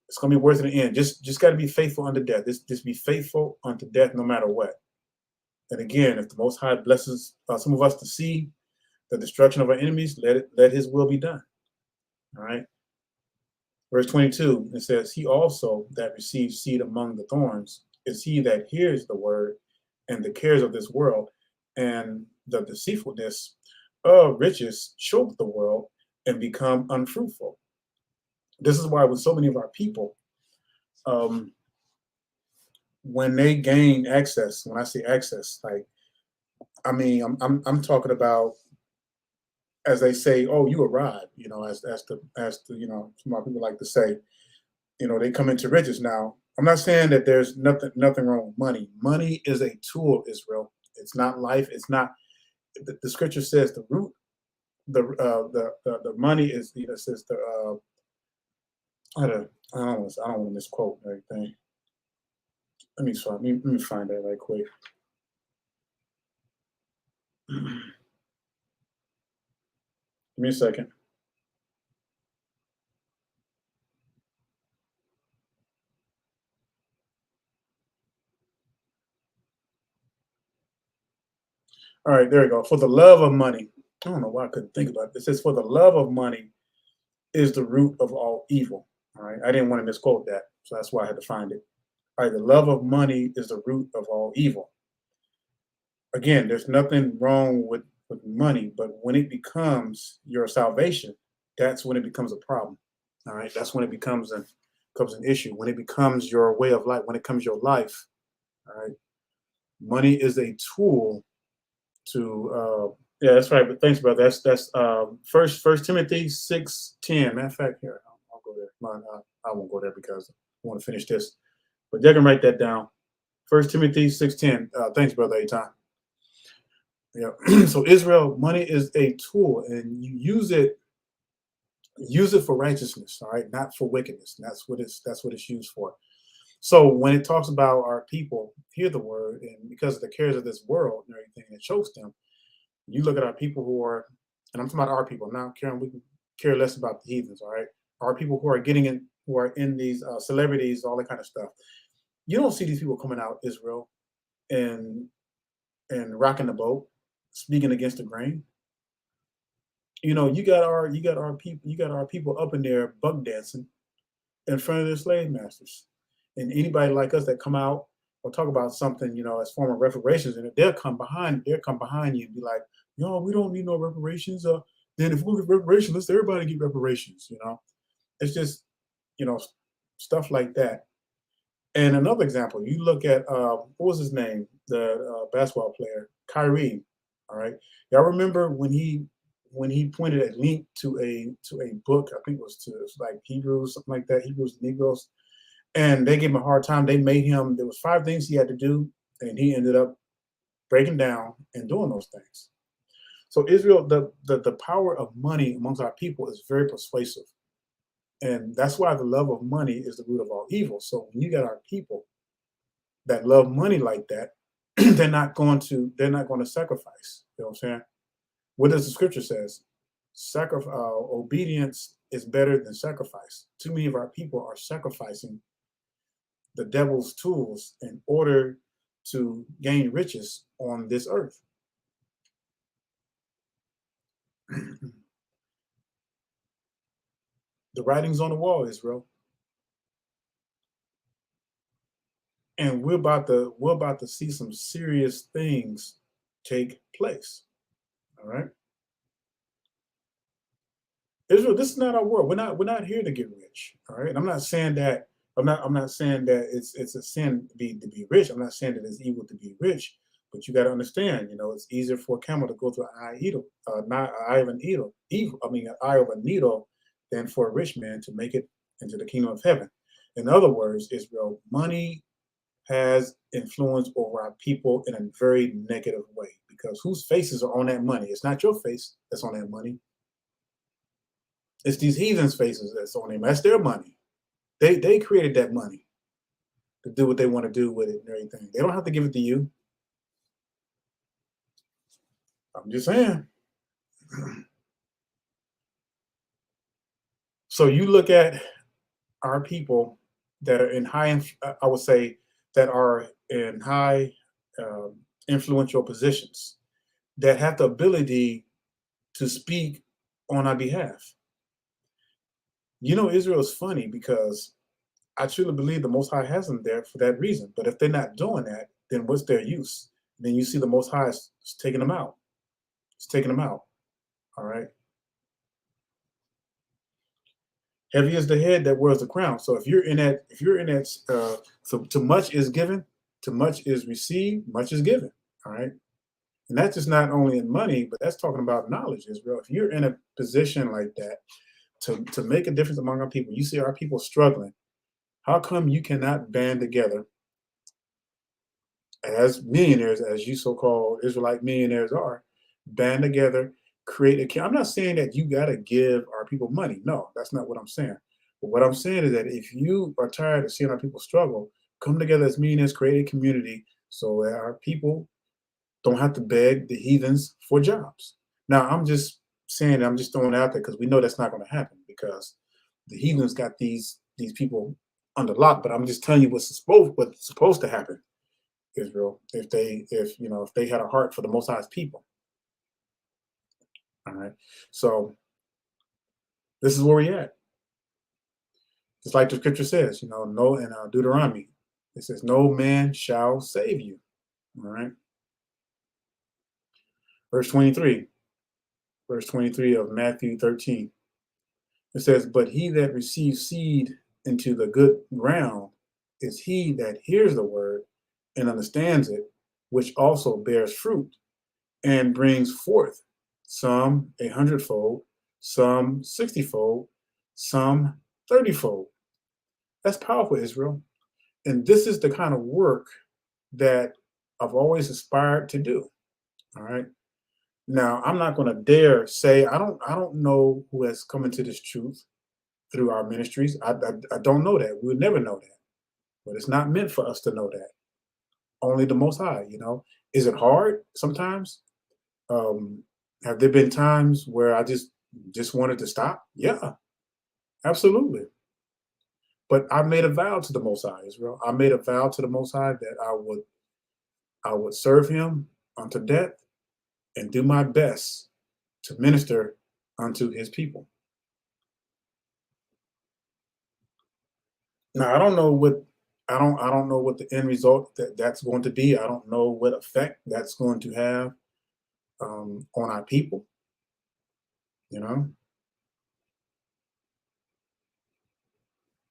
It's going to be worth it in the end. Just got to be faithful unto death. Just be faithful unto death no matter what. And again, if the Most High blesses some of us to see the destruction of our enemies, let his will be done. All right. Verse 22, it says, he also that receives seed among the thorns is he that hears the word and the cares of this world and the deceitfulness of riches choke the world and become unfruitful. This is why with so many of our people, when they gain access, when I say access, like, I mean, I'm talking about, as they say, oh, you arrived, as some people like to say, they come into riches. Now, I'm not saying that there's nothing wrong with money. Money is a tool, Israel. It's not life. It's not. The scripture says the root, the money is. It says the. I don't want to misquote everything. Let me find that right quick. Give me a second. All right, there we go. For the love of money. I don't know why I couldn't think about it. It says, for the love of money is the root of all evil. All right. I didn't want to misquote that. So that's why I had to find it. All right. The love of money is the root of all evil. Again, there's nothing wrong with money, but when it becomes your salvation, that's when it becomes a problem. All right. That's when it becomes an issue. When it becomes your way of life, when it becomes your life. All right. Money is a tool to yeah, that's right. But thanks, brother. That's First Timothy 6:10. Matter of fact, here I'll go there. I won't go there because I want to finish this. But you can write that down. First Timothy 6:10. Thanks, brother. Anytime. Yeah. So Israel, money is a tool, and you use it for righteousness. All right, not for wickedness. And that's what it's used for. So when it talks about our people hear the word, and because of the cares of this world and everything that chokes them, you look at our people who are, and I'm talking about our people now, Karen, we can care less about the heathens, all right? Our people who are who are in these celebrities, all that kind of stuff. You don't see these people coming out, Israel, and rocking the boat, speaking against the grain. You got our people up in there buck dancing in front of their slave masters. And anybody like us that come out or talk about something, as form of reparations, and they'll come behind you and be like, we don't need no reparations. Then if we get reparations, let's everybody get reparations. It's just, stuff like that. And another example, you look at what was his name, the basketball player, Kyrie. All right, y'all remember when he pointed a link to a book, I think it was to it's like Hebrews, something like that, Hebrews Negroes, and they gave him a hard time. They made him. There was 5 things he had to do, and he ended up breaking down and doing those things. So Israel, the power of money amongst our people is very persuasive. And that's why the love of money is the root of all evil. So when you got our people that love money like that, they're not going to sacrifice. You know what I'm saying? What does the scripture says? Obedience is better than sacrifice. Too many of our people are sacrificing the devil's tools in order to gain riches on this earth. The writing's on the wall, Israel, and we're about to see some serious things take place. All right, Israel, this is not our world. We're not here to get rich. All right, and I'm not saying that. I'm not saying that it's a sin to be rich. I'm not saying that it's evil to be rich. But you got to understand, it's easier for a camel to go through an not an eye of a needle, an eye of a needle, than for a rich man to make it into the kingdom of heaven. In other words, Israel, money has influence over our people in a very negative way because whose faces are on that money? It's not your face that's on that money. It's these heathens' faces that's on them. That's their money. They created that money to do what they want to do with it and everything. They don't have to give it to you. I'm just saying. So you look at our people that are in high, I would say, that are in high influential positions that have the ability to speak on our behalf. Israel is funny because I truly believe the Most High has them there for that reason. But if they're not doing that, then what's their use? Then you see the Most High is taking them out. It's taking them out. All right. Heavy is the head that wears the crown. So so to much is given, to much is received, much is given. All right. And that's just not only in money, but that's talking about knowledge, Israel. If you're in a position like that to make a difference among our people, you see our people struggling. How come you cannot band together as millionaires, as you so-called Israelite millionaires are, band together, create a. I'm not saying that you got to give our people money. No, that's not what I'm saying. But what I'm saying is that if you are tired of seeing our people struggle, come together as millionaires, create a community so that our people don't have to beg the heathens for jobs. Now, I'm just saying, I'm just throwing it out there because we know that's not going to happen because the heathens got these people under lock. But I'm just telling you what's supposed to happen. Israel, if they had a heart for the Most High's people. All right. So this is where we at. Just like the scripture says, no in Deuteronomy, it says, "No man shall save you." All right. Verse 23. Verse 23 of Matthew 13. It says, "But he that receives seed into the good ground is he that hears the word and understands it, which also bears fruit and brings forth some 100-fold, some 60-fold, some 30-fold. That's powerful, Israel. And this is the kind of work that I've always aspired to do. All right. Now, I'm not going to dare say I don't know who has come into this truth through our ministries. I don't know that. We'll never know that. But it's not meant for us to know that. Only the Most High. Is it hard sometimes? Um, have there been times where I just wanted to stop? Yeah, absolutely. But I made a vow to the Most High, Israel. I made a vow to the Most High that I would serve Him unto death and do my best to minister unto His people. Now I don't know what the end result that's going to be. I don't know what effect that's going to have on our people. You know,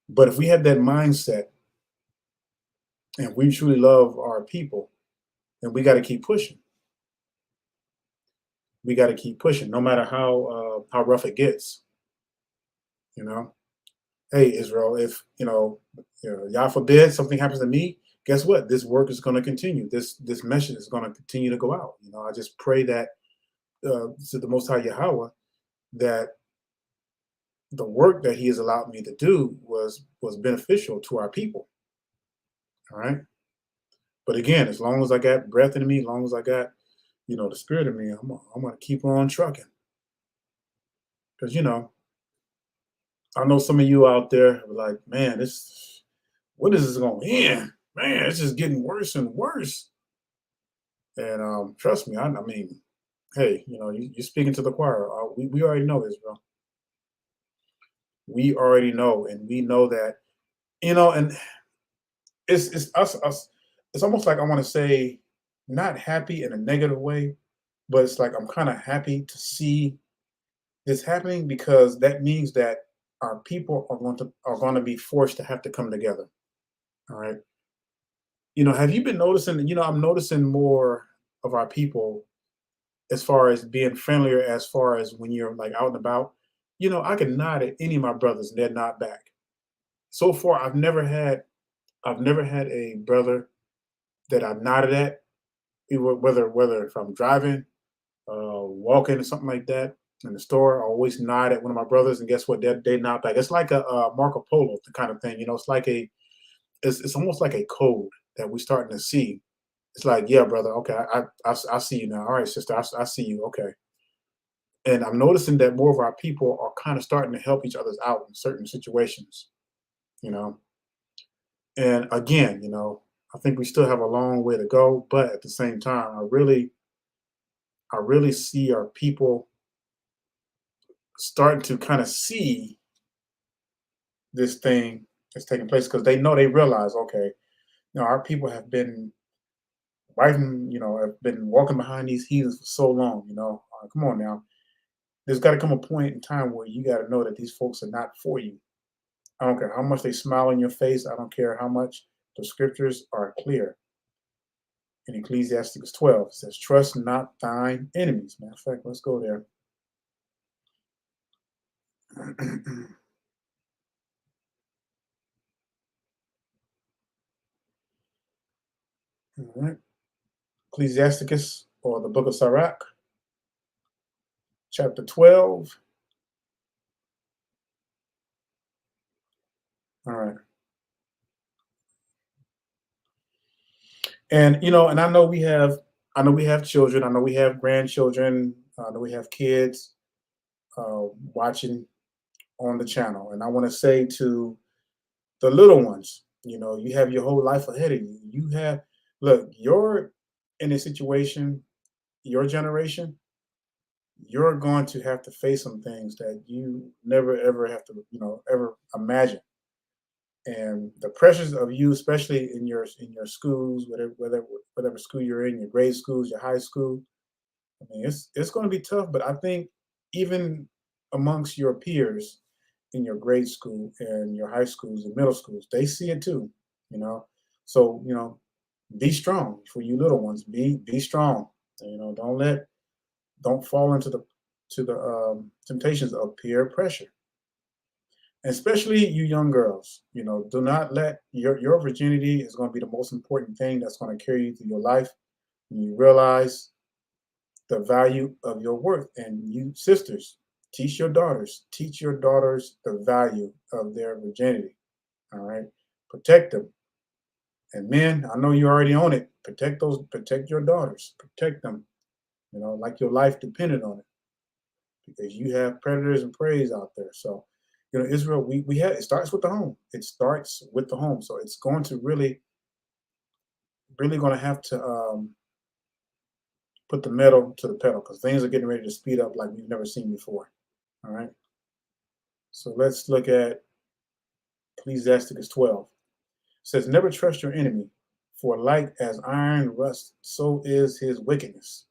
but if we have that mindset And we truly love our people, and we got to keep pushing. We got to keep pushing, no matter how rough it gets. You know, hey Israel, if Yah forbid something happens to me, guess what? This work is going to continue. This message is going to continue to go out. I just pray that to the Most High Yahweh that the work that He has allowed me to do was beneficial to our people. All right. But again, as long as I got breath in me, as long as I got the spirit in me, I'm gonna keep on trucking. Because I know some of you out there are like, man, when is this gonna end? Man, it's just getting worse and worse. And trust me, I mean, hey, you're speaking to the choir. We already know this, bro. We already know, and we know that, and it's us. It's almost like I want to say, not happy in a negative way, but it's like I'm kind of happy to see this happening because that means that our people are going to be forced to have to come together. All right. Have you been noticing? I'm noticing more of our people as far as being friendlier, as far as when you're like out and about. I can nod at any of my brothers and they're not back. So far, I've never had a brother that I nodded at, whether if I'm driving, walking or something like that in the store. I always nod at one of my brothers, and guess what? They nod back. It's like a Marco Polo kind of thing. It's like it's almost like a code that we're starting to see. It's like, yeah, brother, okay, I see you now. All right, sister, I see you. Okay, and I'm noticing that more of our people are kind of starting to help each other's out in certain situations. You know, and again, I think we still have a long way to go, but at the same time, I really see our people starting to kind of see this thing that's taking place because they realize, okay, our people have been have been walking behind these heathens for so long. Come on now. There's got to come a point in time where you got to know that these folks are not for you. I don't care how much they smile in your face. I don't care how much the scriptures are clear. In Ecclesiastes 12, it says, trust not thine enemies. Matter of fact, let's go there. All right. Ecclesiasticus, or the book of Sirach, chapter 12. All right. And I know we have children. I know we have grandchildren. I know we have kids watching on the channel. And I want to say to the little ones, you have your whole life ahead of you. Look, you're in a situation, your generation, you're going to have to face some things that you never ever have to, ever imagine. And the pressures of you, especially in your schools, whatever school you're in, your grade schools, your high school. I mean, it's going to be tough, but I think even amongst your peers in your grade school and your high schools and middle schools, they see it too. You know, so be strong for you little ones. Be strong. Don't fall into the temptations of peer pressure, especially you young girls. Do not let your virginity is going to be the most important thing that's going to carry you through your life. When you realize the value of your worth, and you sisters, teach your daughters the value of their virginity. All right, protect them. And men, I know you already own it. Protect your daughters, protect them. Like your life depended on it, because you have predators and preys out there. So, Israel, we have, it starts with the home. It starts with the home. So it's going to really going to have to put the metal to the pedal, because things are getting ready to speed up like we've never seen before. All right. So let's look at Ecclesiasticus 12. It says, never trust your enemy, for like as iron rust, so is his wickedness.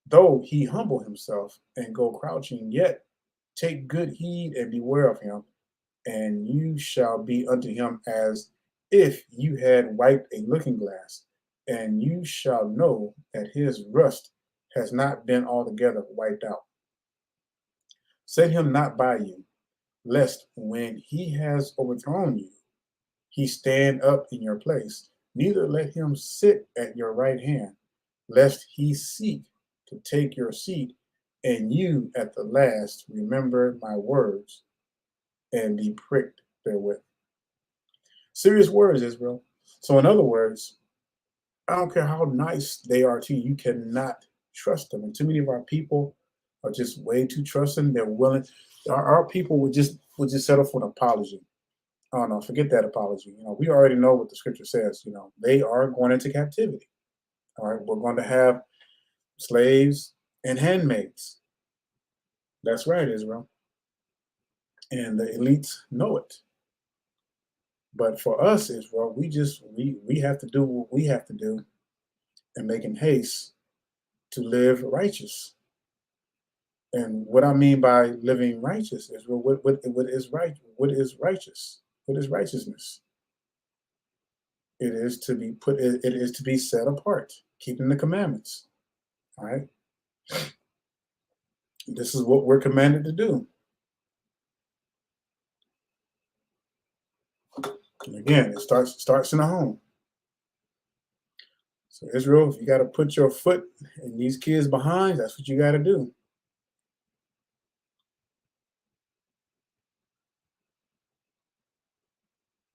Though he humble himself and go crouching, yet take good heed and beware of him, and you shall be unto him as if you had wiped a looking glass, and you shall know that his rust has not been altogether wiped out. Set him not by you, lest when he has overthrown you, he stand up in your place. Neither let him sit at your right hand, lest he seek to take your seat, and you at the last remember my words and be pricked therewith. Serious words, Israel. So, in other words, I don't care how nice they are to you, you cannot trust them. And too many of our people are just way too trusting. They're willing. Our people would just settle for an apology. Oh no, forget that apology. We already know what the scripture says. They are going into captivity. All right, we're going to have slaves and handmaids. That's right, Israel. And the elites know it. But for us, Israel, we have to do what we have to do and make in haste to live righteous. And what I mean by living righteous, Israel, what is right? What is righteous? What is righteousness? It is to be put. It is to be set apart, keeping the commandments. All right. This is what we're commanded to do. And again, it starts in the home. So Israel, if you got to put your foot in these kids' behind, that's what you got to do.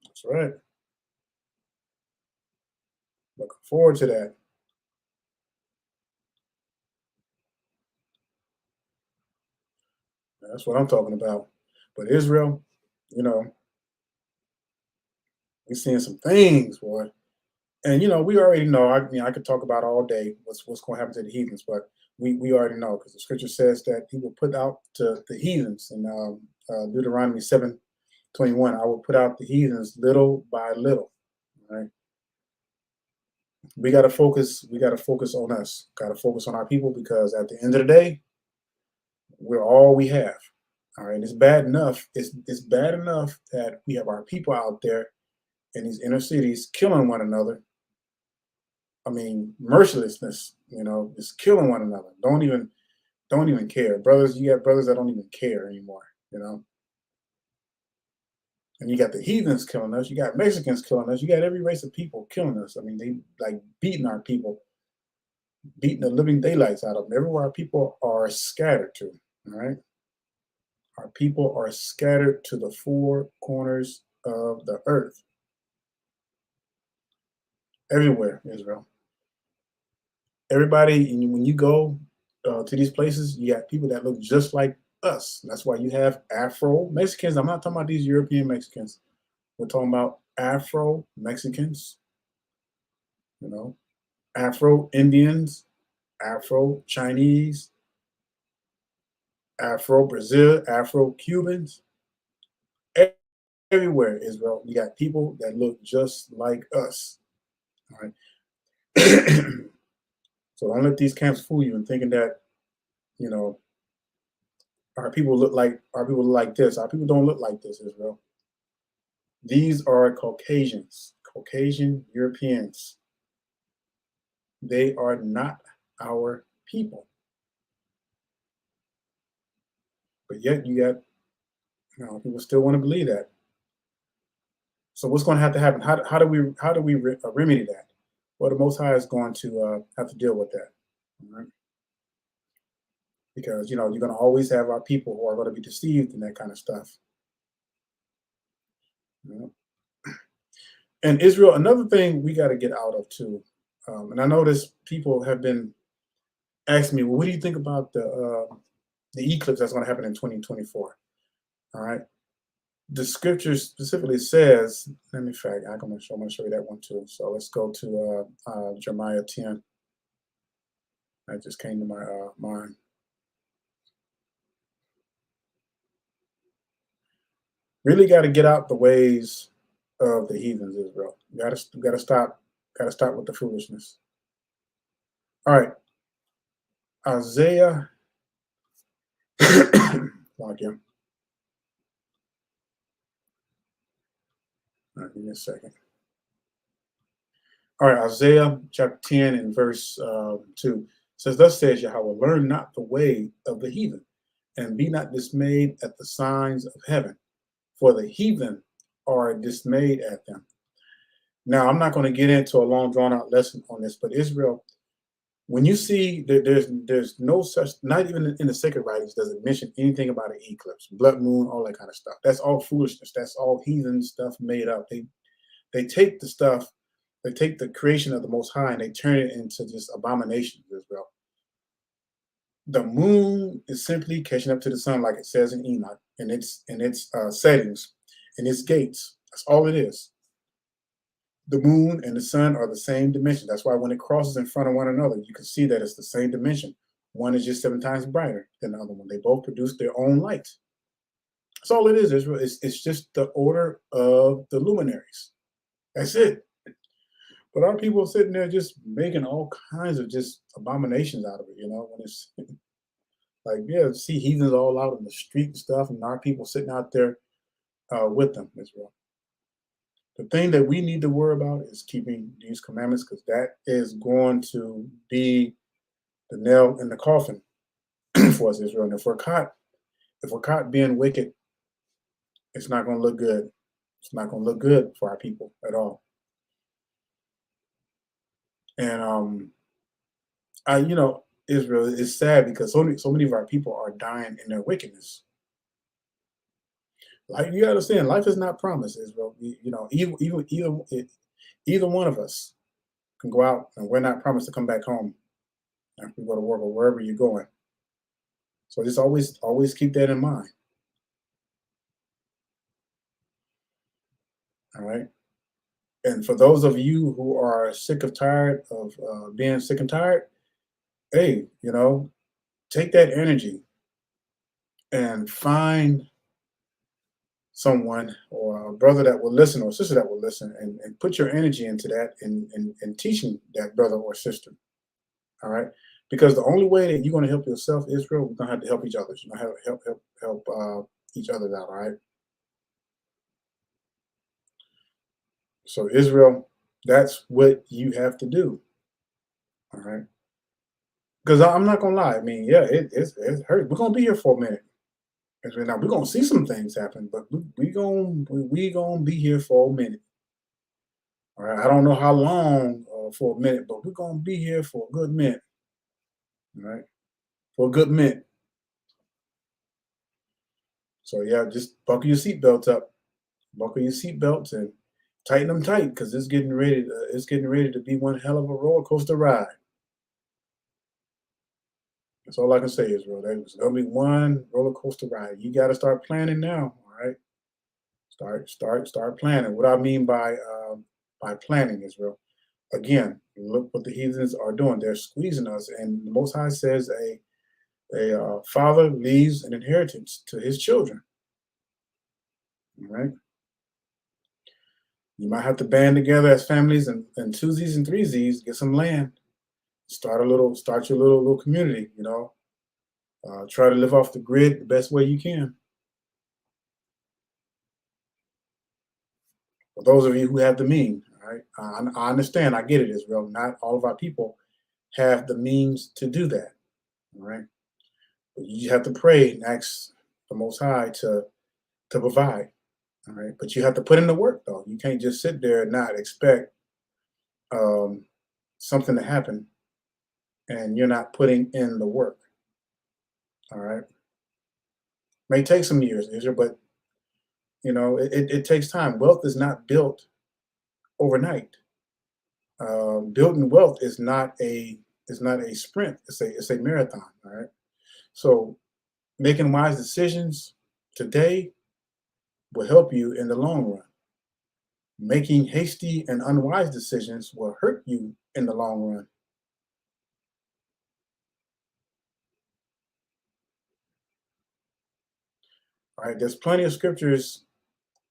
That's right. Looking forward to that. That's what I'm talking about. But Israel, you know, we're seeing some things, boy. And we already know. I could talk about all day what's going to happen to the heathens, but we already know because the scripture says that he will put out to the heathens in Deuteronomy 7:21. I will put out the heathens little by little. Right? We got to focus. We got to focus on us. Got to focus on our people because at the end of the day, we're all we have. All right, it's bad enough. It's bad enough that we have our people out there in these inner cities killing one another. I mean, mercilessness. Just killing one another. Don't even care, brothers. You got brothers that don't even care anymore. And you got the heathens killing us. You got Mexicans killing us. You got every race of people killing us. I mean, they like beating our people, beating the living daylights out of them. Everywhere our people are scattered to. All right. Our people are scattered to the four corners of the earth. Everywhere, Israel. Everybody, when you go to these places, you got people that look just like us. That's why you have Afro Mexicans. I'm not talking about these European Mexicans. We're talking about Afro Mexicans, Afro Indians, Afro Chinese, Afro Brazil, Afro Cubans. Everywhere, Israel, you got people that look just like us. All right. So don't let these camps fool you in thinking that, you know, our people look like this. Our people don't look like this, Israel. These are Caucasians, Caucasian Europeans. They are not our people. But yet you got, people still want to believe that. So what's going to have to happen? How do we remedy that? Well, the Most High is going to have to deal with that, right? Because you're going to always have our people who are going to be deceived in that kind of stuff. You know? And Israel, another thing we got to get out of too, and I notice people have been asking me, well, what do you think about the eclipse that's going to happen in 2024? All right. The scripture specifically says, I'm going to show you that one too. So let's go to Jeremiah 10. That just came to my mind. Really got to get out the ways of the heathens, Israel. Got to stop with the foolishness. All right, Isaiah. Log in. All right, give me a second. All right, Isaiah chapter 10 and verse 2 says, "Thus says Yahweh, learn not the way of the heathen, and be not dismayed at the signs of heaven, for the heathen are dismayed at them." Now, I'm not going to get into a long, drawn out lesson on this, but Israel, when you see that there's no such, not even in the sacred writings does it mention anything about an eclipse, blood moon, all that kind of stuff. That's all foolishness. That's all heathen stuff made up. They take the stuff, they take the creation of the Most High and they turn it into just abominations, Israel. The moon is simply catching up to the sun, like it says in Enoch, and its settings, and its gates. That's all it is. The moon and the sun are the same dimension. That's why when it crosses in front of one another, you can see that it's the same dimension. One is just 7 times brighter than the other one. They both produce their own light. That's all it is, Israel. It's just the order of the luminaries. That's it. But our people are sitting there just making all kinds of just abominations out of it, when it's like, yeah, see heathens all out in the street and stuff, and our people sitting out there with them, Israel. The thing that we need to worry about is keeping these commandments, because that is going to be the nail in the coffin for us, Israel. And if we're caught being wicked, it's not going to look good. It's not going to look good for our people at all. And Israel is sad because so many of our people are dying in their wickedness. Like, you understand, life is not promised, Israel. Either one of us can go out, and we're not promised to come back home after we go to work or wherever you're going. So just always keep that in mind. All right. And for those of you who are sick of tired of being sick and tired, hey, take that energy and find someone or a brother that will listen or sister that will listen, and put your energy into that and teaching that brother or sister. All right. Because the only way that you're going to help yourself, Israel, we're going to have to help each other. You're going to have to help each other out. All right. So Israel, that's what you have to do. All right. Because I'm not gonna lie. I mean, yeah, it hurt. We're gonna be here for a minute. Now we're gonna see some things happen, but we gonna be here for a minute. All right. I don't know how long for a minute, but we're gonna be here for a good minute. All right. For a good minute. So yeah, just buckle your seatbelts up. Buckle your seatbelts and tighten them tight, because it's getting ready. It's getting ready to be one hell of a roller coaster ride. That's all I can say, Israel. There's gonna be one roller coaster ride. You got to start planning now. All right. Start planning. What I mean by planning, Israel. Again, look what the heathens are doing. They're squeezing us, and the Most High says a father leaves an inheritance to his children. All right. You might have to band together as families and twosies and threesies, get some land, start your little community. Try to live off the grid the best way you can. For those of you who have the means, all right, I understand. I get it, Israel. Not all of our people have the means to do that. All right, but you have to pray and ask the Most High to provide. All right, but you have to put in the work, though. You can't just sit there and not expect um, something to happen, and you're not putting in the work. All right, may take some years, Israel, but it takes time. Wealth is not built overnight. Building wealth is not a sprint. It's a marathon. All right. So making wise decisions today will help you in the long run. Making hasty and unwise decisions will hurt you in the long run. All right. There's plenty of scriptures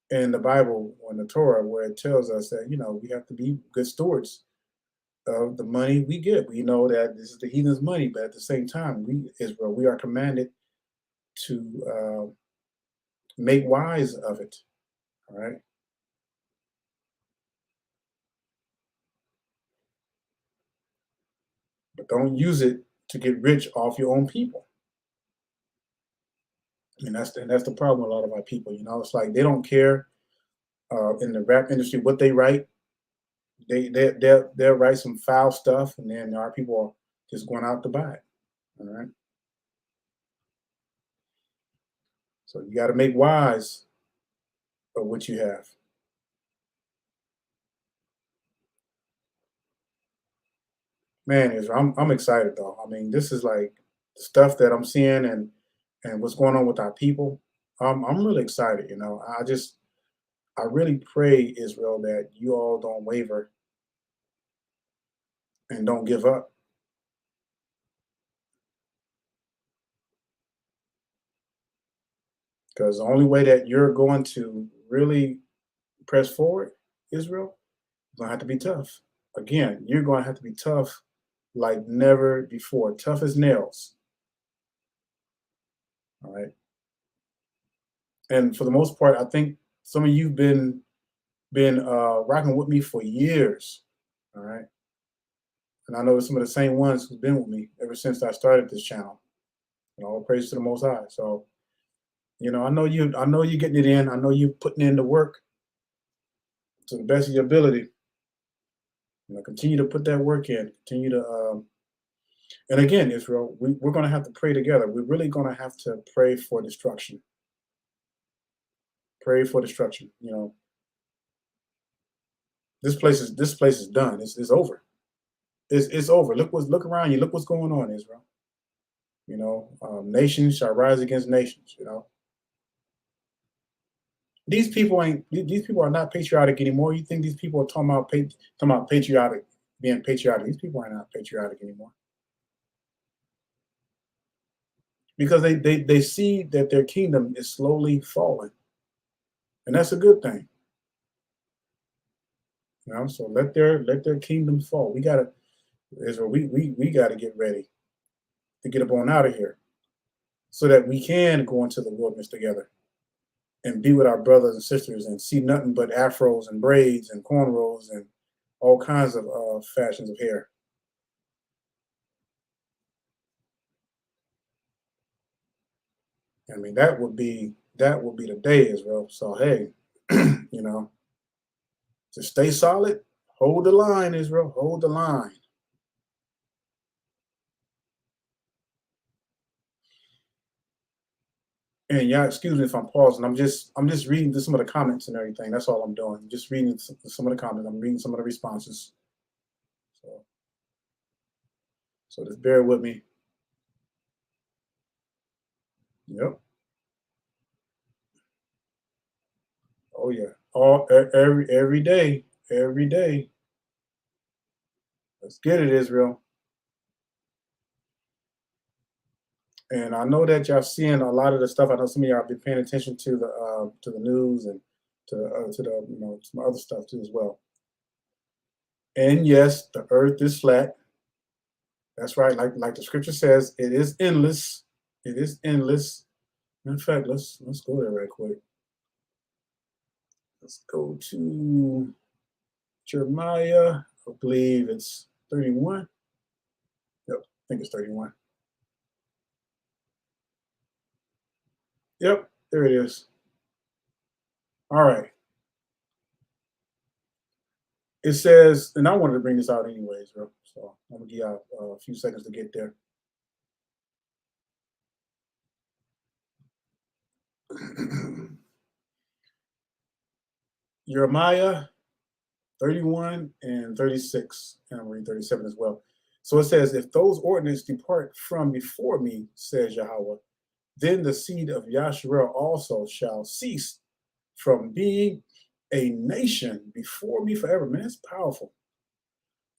in the Bible or in the Torah where it tells us that we have to be good stewards of the money we get. We know that this is the heathen's money, but at the same time, Israel, we are commanded to make wise of it. All right. but don't use it to get rich off your own people. And that's the problem with a lot of our people. It's like they don't care in the rap industry what they write. They'll write some foul stuff, and then our people are just going out to buy it. All right. So you got to make wise of what you have. Man, I'm excited though. I mean, this is like the stuff that I'm seeing and what's going on with our people. I'm really excited. I really pray, Israel, that you all don't waver and don't give up. Because the only way that you're going to really press forward, Israel, is going to have to be tough. Again, you're going to have to be tough like never before, tough as nails. All right. And for the most part, I think some of you've been rocking with me for years. All right. And I know some of the same ones who've been with me ever since I started this channel. All praise to the Most High. So, I know you're getting it in. I know you're putting in the work to the best of your ability. Continue to put that work in. Continue to, and again, Israel, we're going to have to pray together. We're really going to have to pray for destruction. Pray for destruction. This place is done. It's over. It's over. Look around you. Look what's going on, Israel. Nations shall rise against nations. These people are not patriotic anymore. You think these people are talking about patriotic, being patriotic? These people are not patriotic anymore because they see that their kingdom is slowly falling, and that's a good thing. So let their kingdom fall. We gotta, Israel. We gotta get ready to get up on out of here, so that we can go into the wilderness together and be with our brothers and sisters and see nothing but afros and braids and cornrows and all kinds of fashions of hair. I mean, that would be the day, Israel. So hey, to stay solid, hold the line, Israel. Hold the line. And yeah, excuse me if I'm pausing. I'm just reading some of the comments and everything. That's all I'm doing. Just reading some of the comments. I'm reading some of the responses. So just bear with me. Yep. Oh yeah. Every day. Every day. Let's get it, Israel. And I know that y'all seeing a lot of the stuff. I know some of y'all been paying attention to the news and to the some other stuff too as well. And yes, the earth is flat. That's right. Like the scripture says, it is endless. It is endless. In fact, let's go there right quick. Let's go to Jeremiah. I believe it's 31. Yep, I think it's 31. Yep, there it is. All right. It says, and I wanted to bring this out anyways, bro. So I'm gonna give y'all a few seconds to get there. Jeremiah 31 and 36, and I'm reading 37 as well. So it says, if those ordinances depart from before me, says Yahweh, then the seed of Yasharel also shall cease from being a nation before me forever. Man, it's powerful.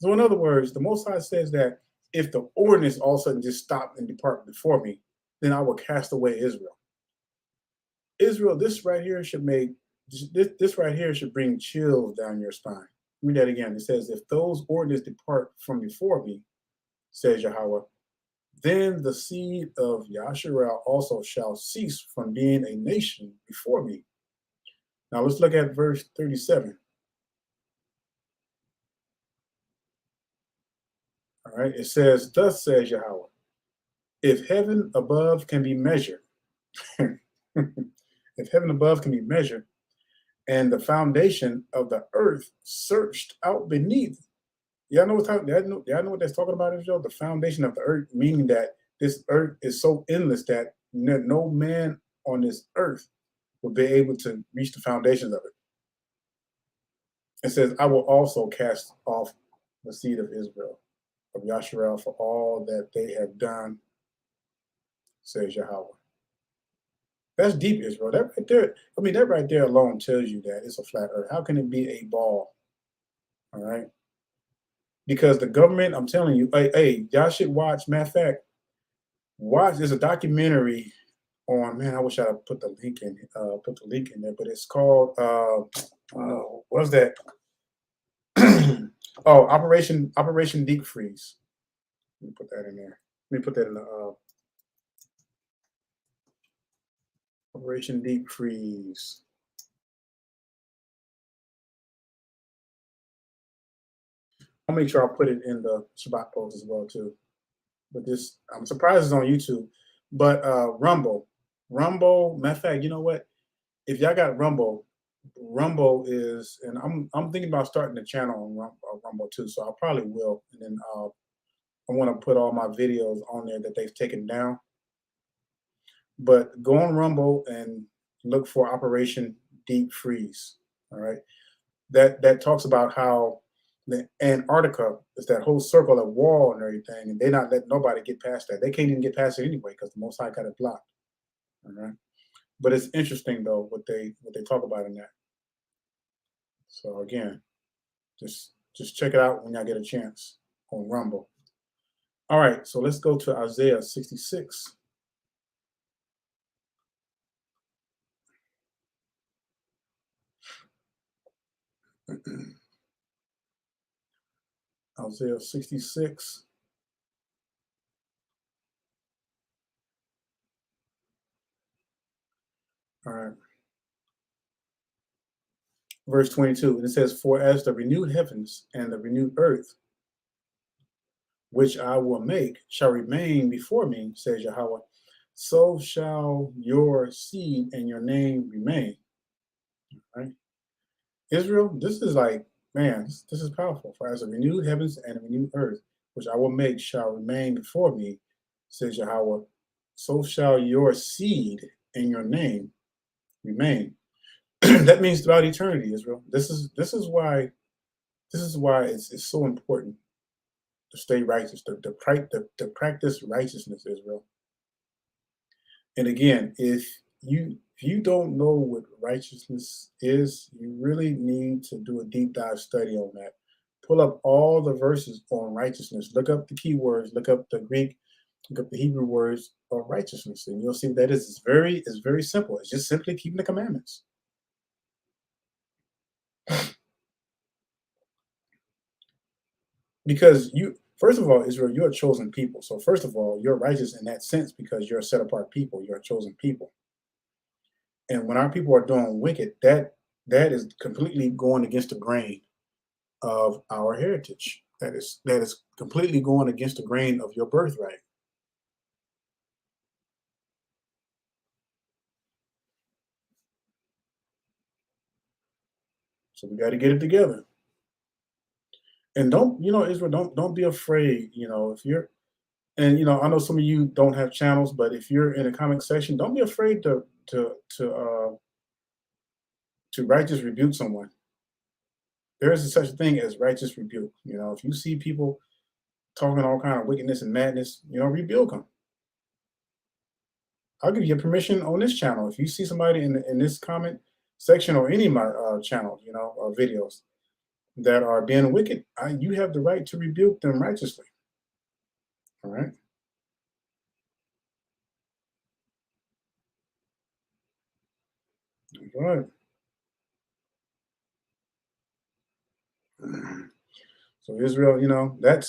So in other words, the Most High says that if the ordinance all of a sudden just stopped and depart before me, then I will cast away Israel. Israel, this right here should bring chills down your spine. Read that again. It says, if those ordinances depart from before me, says Yahweh, then the seed of Yasharel also shall cease from being a nation before me. Now let's look at verse 37. All right. It says, thus says Yahweh, if heaven above can be measured, if heaven above can be measured, and the foundation of the earth searched out beneath. Y'all know y'all know what that's talking about, Israel? The foundation of the earth, meaning that this earth is so endless that no man on this earth will be able to reach the foundations of it. It says, I will also cast off the seed of Israel, of Yasharel, for all that they have done, says Yahweh. That's deep, Israel. That right there, I mean, that right there alone tells you that it's a flat earth. How can it be a ball? All right. Because the government, I'm telling you, hey, y'all should watch. Matter of fact, watch. There's a documentary on. Man, I wish I put the link in. Put the link in there, but it's called. What's that? Oh, Operation Deep Freeze. Let me put that in there. Let me put that in the Operation Deep Freeze. I'll make sure I put it in the Shabbat post as well too. But this, I'm surprised it's on YouTube. But Rumble, matter of fact, you know what? If y'all got Rumble is, and I'm thinking about starting the channel on Rumble too. So I probably will, and then I want to put all my videos on there that they've taken down. But go on Rumble and look for Operation Deep Freeze. All right, that talks about how the Antarctica is that whole circle of wall and everything, and they're not letting nobody get past that. They can't even get past it anyway because the Most High got it blocked. All right, but it's interesting though what they talk about in that. So again, just check it out when y'all get a chance on Rumble. All right, so let's go to Isaiah 66. Isaiah 66. All right. Verse 22, and it says, for as the renewed heavens and the renewed earth, which I will make, shall remain before me, says Yahweh, so shall your seed and your name remain. All right. Israel, this is like, man, this is powerful. For as the renewed heavens and the renewed earth, which I will make, shall remain before me, says Yahweh, so shall your seed and your name remain. That means throughout eternity, Israel. This is why it's so important to stay righteous, to practice righteousness, Israel. And again, if you don't know what righteousness is, you really need to do a deep dive study on that. Pull up all the verses on righteousness. Look up the keywords. Look up the Greek. Look up the Hebrew words of righteousness, and you'll see that it's very simple. It's just simply keeping the commandments. Because first of all, Israel, you're a chosen people. So first of all, you're righteous in that sense because you're a set apart people. You're a chosen people. And when our people are doing wicked, that is completely going against the grain of our heritage. That is completely going against the grain of your birthright. So we got to get it together. And don't, Israel, don't be afraid. If you're, and I know some of you don't have channels, but if you're in a comment section, don't be afraid to righteous rebuke someone. There is such a thing as righteous rebuke. If you see people talking all kind of wickedness and madness, rebuke them. I'll give you permission on this channel. If you see somebody in this comment section or any of my channels, videos that are being wicked, you have the right to rebuke them righteously. All right. All right. So Israel, that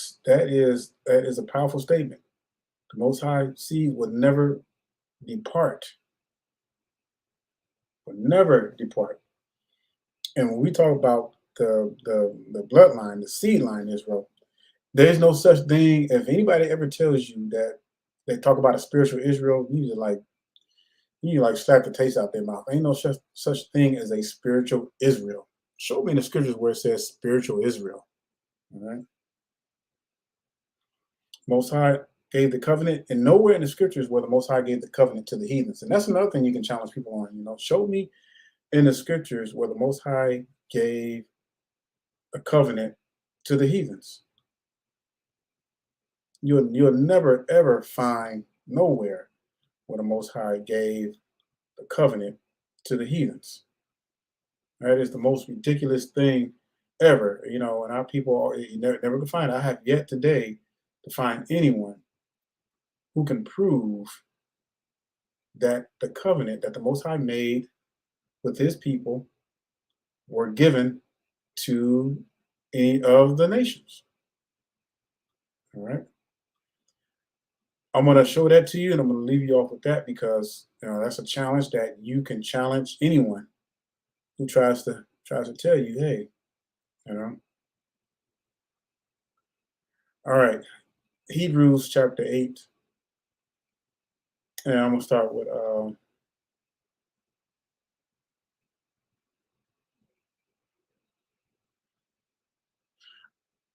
is a powerful statement. The Most High seed would never depart. Would never depart. And when we talk about the bloodline, the seed line, Israel, There's no such thing. If anybody ever tells you that they talk about a spiritual Israel, you need to like slap the taste out their mouth. Ain't no such thing as a spiritual Israel. Show me in the scriptures where it says spiritual Israel. All right. Most High gave the covenant, and nowhere in the scriptures where the Most High gave the covenant to the heathens. And that's another thing you can challenge people on. Show me in the scriptures where the Most High gave a covenant to the heathens. You'll never ever find nowhere where the Most High gave the covenant to the heathens. That is the most ridiculous thing ever. And our people you never can find. I have yet today to find anyone who can prove that the covenant that the Most High made with His people were given to any of the nations. All right. I'm going to show that to you, and I'm going to leave you off with that because that's a challenge that you can challenge anyone who tries to tell you, hey, you know. All right, Hebrews chapter 8, and I'm going to start with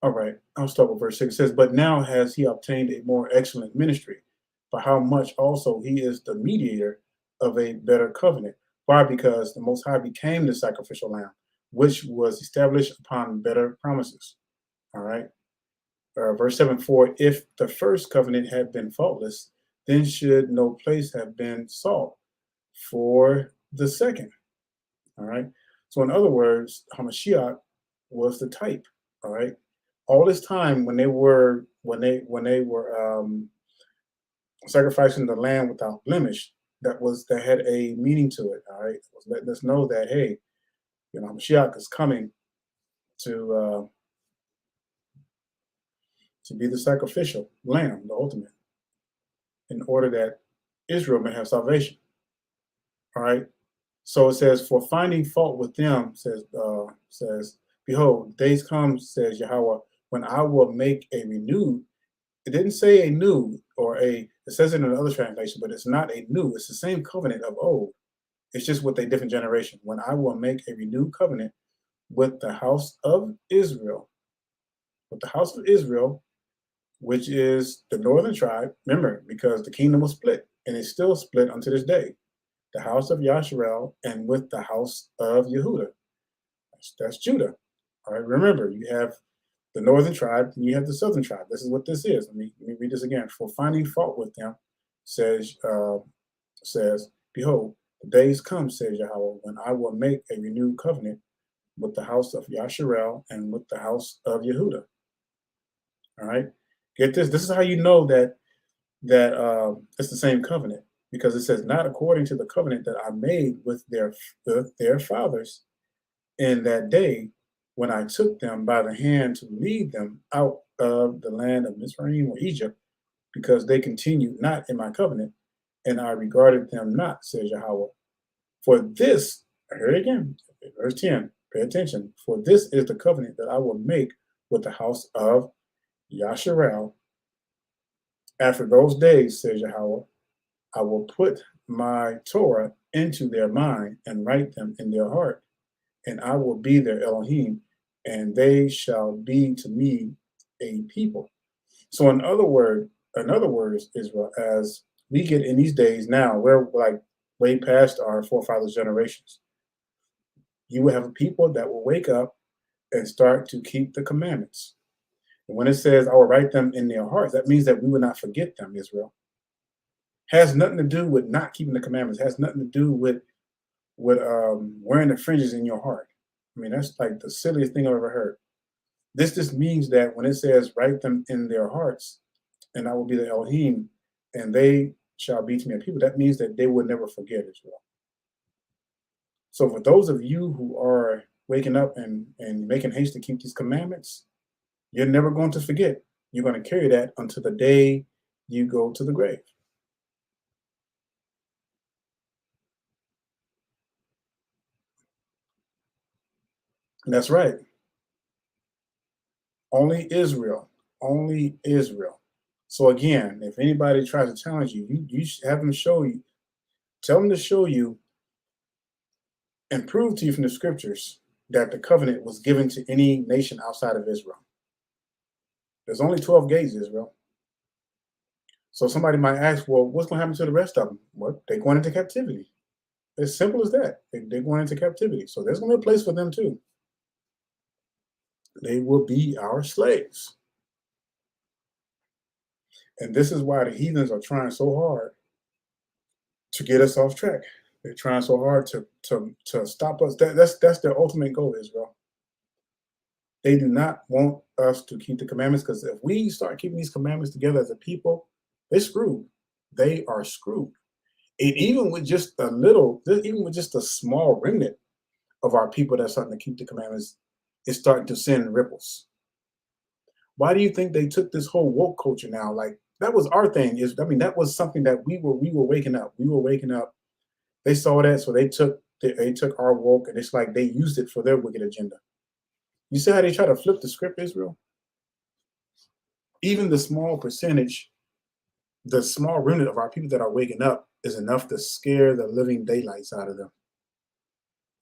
all right, I'll start with verse 6. It says, "But now has he obtained a more excellent ministry, for how much also he is the mediator of a better covenant." Why? Because the Most High became the sacrificial lamb, which was established upon better promises. All right. Verse 7, "For if the first covenant had been faultless, then should no place have been sought for the second." All right. So, in other words, Hamashiach was the type. All right. All this time when they were sacrificing the lamb without blemish, that had a meaning to it. All right. It was letting us know that, hey, Hamashiach is coming to uh, to be the sacrificial lamb, the ultimate, in order that Israel may have salvation. All right. So it says, "For finding fault with them," says, "Behold, days come," says Yahweh, "when I will make a renewed." It didn't say a new or a. It says it in another translation, but it's not a new. It's the same covenant of old. It's just with a different generation. "When I will make a renewed covenant with the house of Israel, with the house of Israel, which is the northern tribe." Remember, because the kingdom was split, and it's still split unto this day. "The house of Yasharel, and with the house of Yehuda." That's Judah. All right. Remember, you have the northern tribe and you have the southern tribe. This is what this is. Let me read this again. "For finding fault with them," says says, "Behold, the days come," says Yahweh, "when I will make a renewed covenant with the house of Yasharel and with the house of Yehuda." All right. Get this. This is how you know that it's the same covenant, because it says, "Not according to the covenant that I made with their fathers in that day when I took them by the hand to lead them out of the land of Mizraim or Egypt, because they continued not in my covenant, and I regarded them not, says Yahweh. For this," I heard it again, verse 10, pay attention. "For this is the covenant that I will make with the house of Yasharel after those days, says Yahweh. I will put my Torah into their mind and write them in their heart, and I will be their Elohim, and they shall be to me a people." So in other words, Israel, as we get in these days now, we're like way past our forefathers' generations. You will have a people that will wake up and start to keep the commandments. And when it says, "I will write them in their hearts," that means that we will not forget them, Israel. Has nothing to do with not keeping the commandments. Has nothing to do with wearing the fringes in your heart. I mean, that's like the silliest thing I've ever heard. This just means that when it says, "Write them in their hearts, and I will be the Elohim, and they shall be to me a people," that means that they will never forget Israel. So for those of you who are waking up and making haste to keep these commandments, you're never going to forget. You're going to carry that until the day you go to the grave. And that's right. Only Israel. Only Israel. So again, if anybody tries to challenge you, you should have them show you, tell them to show you and prove to you from the scriptures that the covenant was given to any nation outside of Israel. There's only 12 gates, Israel. So somebody might ask, well, what's going to happen to the rest of them? Well, they're going into captivity. As simple as that. They're going into captivity. So there's going to be a place for them too. They will be our slaves. And this is why the heathens are trying so hard to get us off track. They're trying so hard to stop us. That's their ultimate goal, Israel. They do not want us to keep the commandments, because if we start keeping these commandments together as a people, they're screwed. They are screwed. And even with just a little, even with just a small remnant of our people that's starting to keep the commandments, it's starting to send ripples. Why do you think they took this whole woke culture now? Like, that was our thing. That was something that we were waking up. We were waking up. They saw that, so they took our woke, and it's like they used it for their wicked agenda. You see how they try to flip the script, Israel? Even the small percentage, the small remnant of our people that are waking up is enough to scare the living daylights out of them.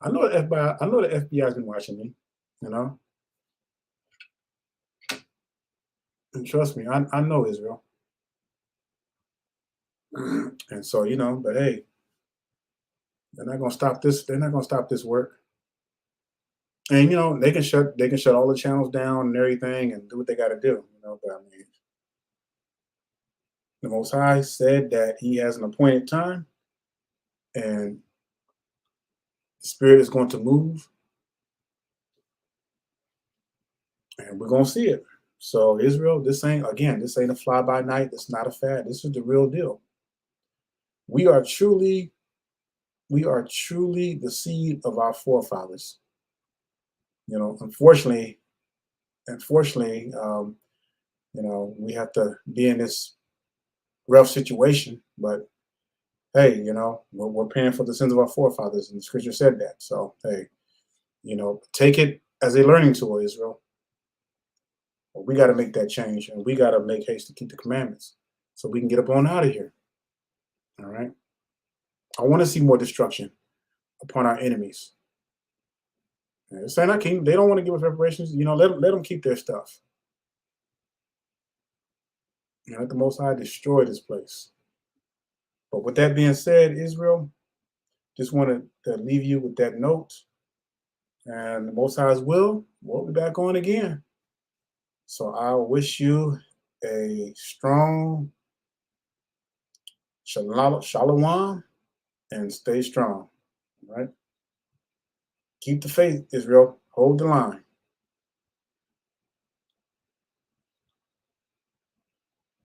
I know the FBI. I know the FBI's been watching me. You know, and trust me, I know Israel. And so, but hey, they're not gonna stop this. They're not gonna stop this work. And they can shut all the channels down and everything and do what they got to do. But I mean, the Most High said that He has an appointed time, and the Spirit is going to move, and we're gonna see it. So Israel, this ain't a fly by night. It's not a fad. This is the real deal. We are truly, the seed of our forefathers. Unfortunately, we have to be in this rough situation, but hey, we're paying for the sins of our forefathers, and the scripture said that. So hey, take it as a learning tool, Israel. But we got to make that change, and we got to make haste to keep the commandments, so we can get up on out of here. All right. I want to see more destruction upon our enemies. And saying I can't. They don't want to give us reparations. Let them keep their stuff. Let the Most High destroy this place. But with that being said, Israel, just wanted to leave you with that note. And the Most High's will, we'll be back on again. So I wish you a strong shalom and stay strong. All right. Keep the faith, Israel. Hold the line.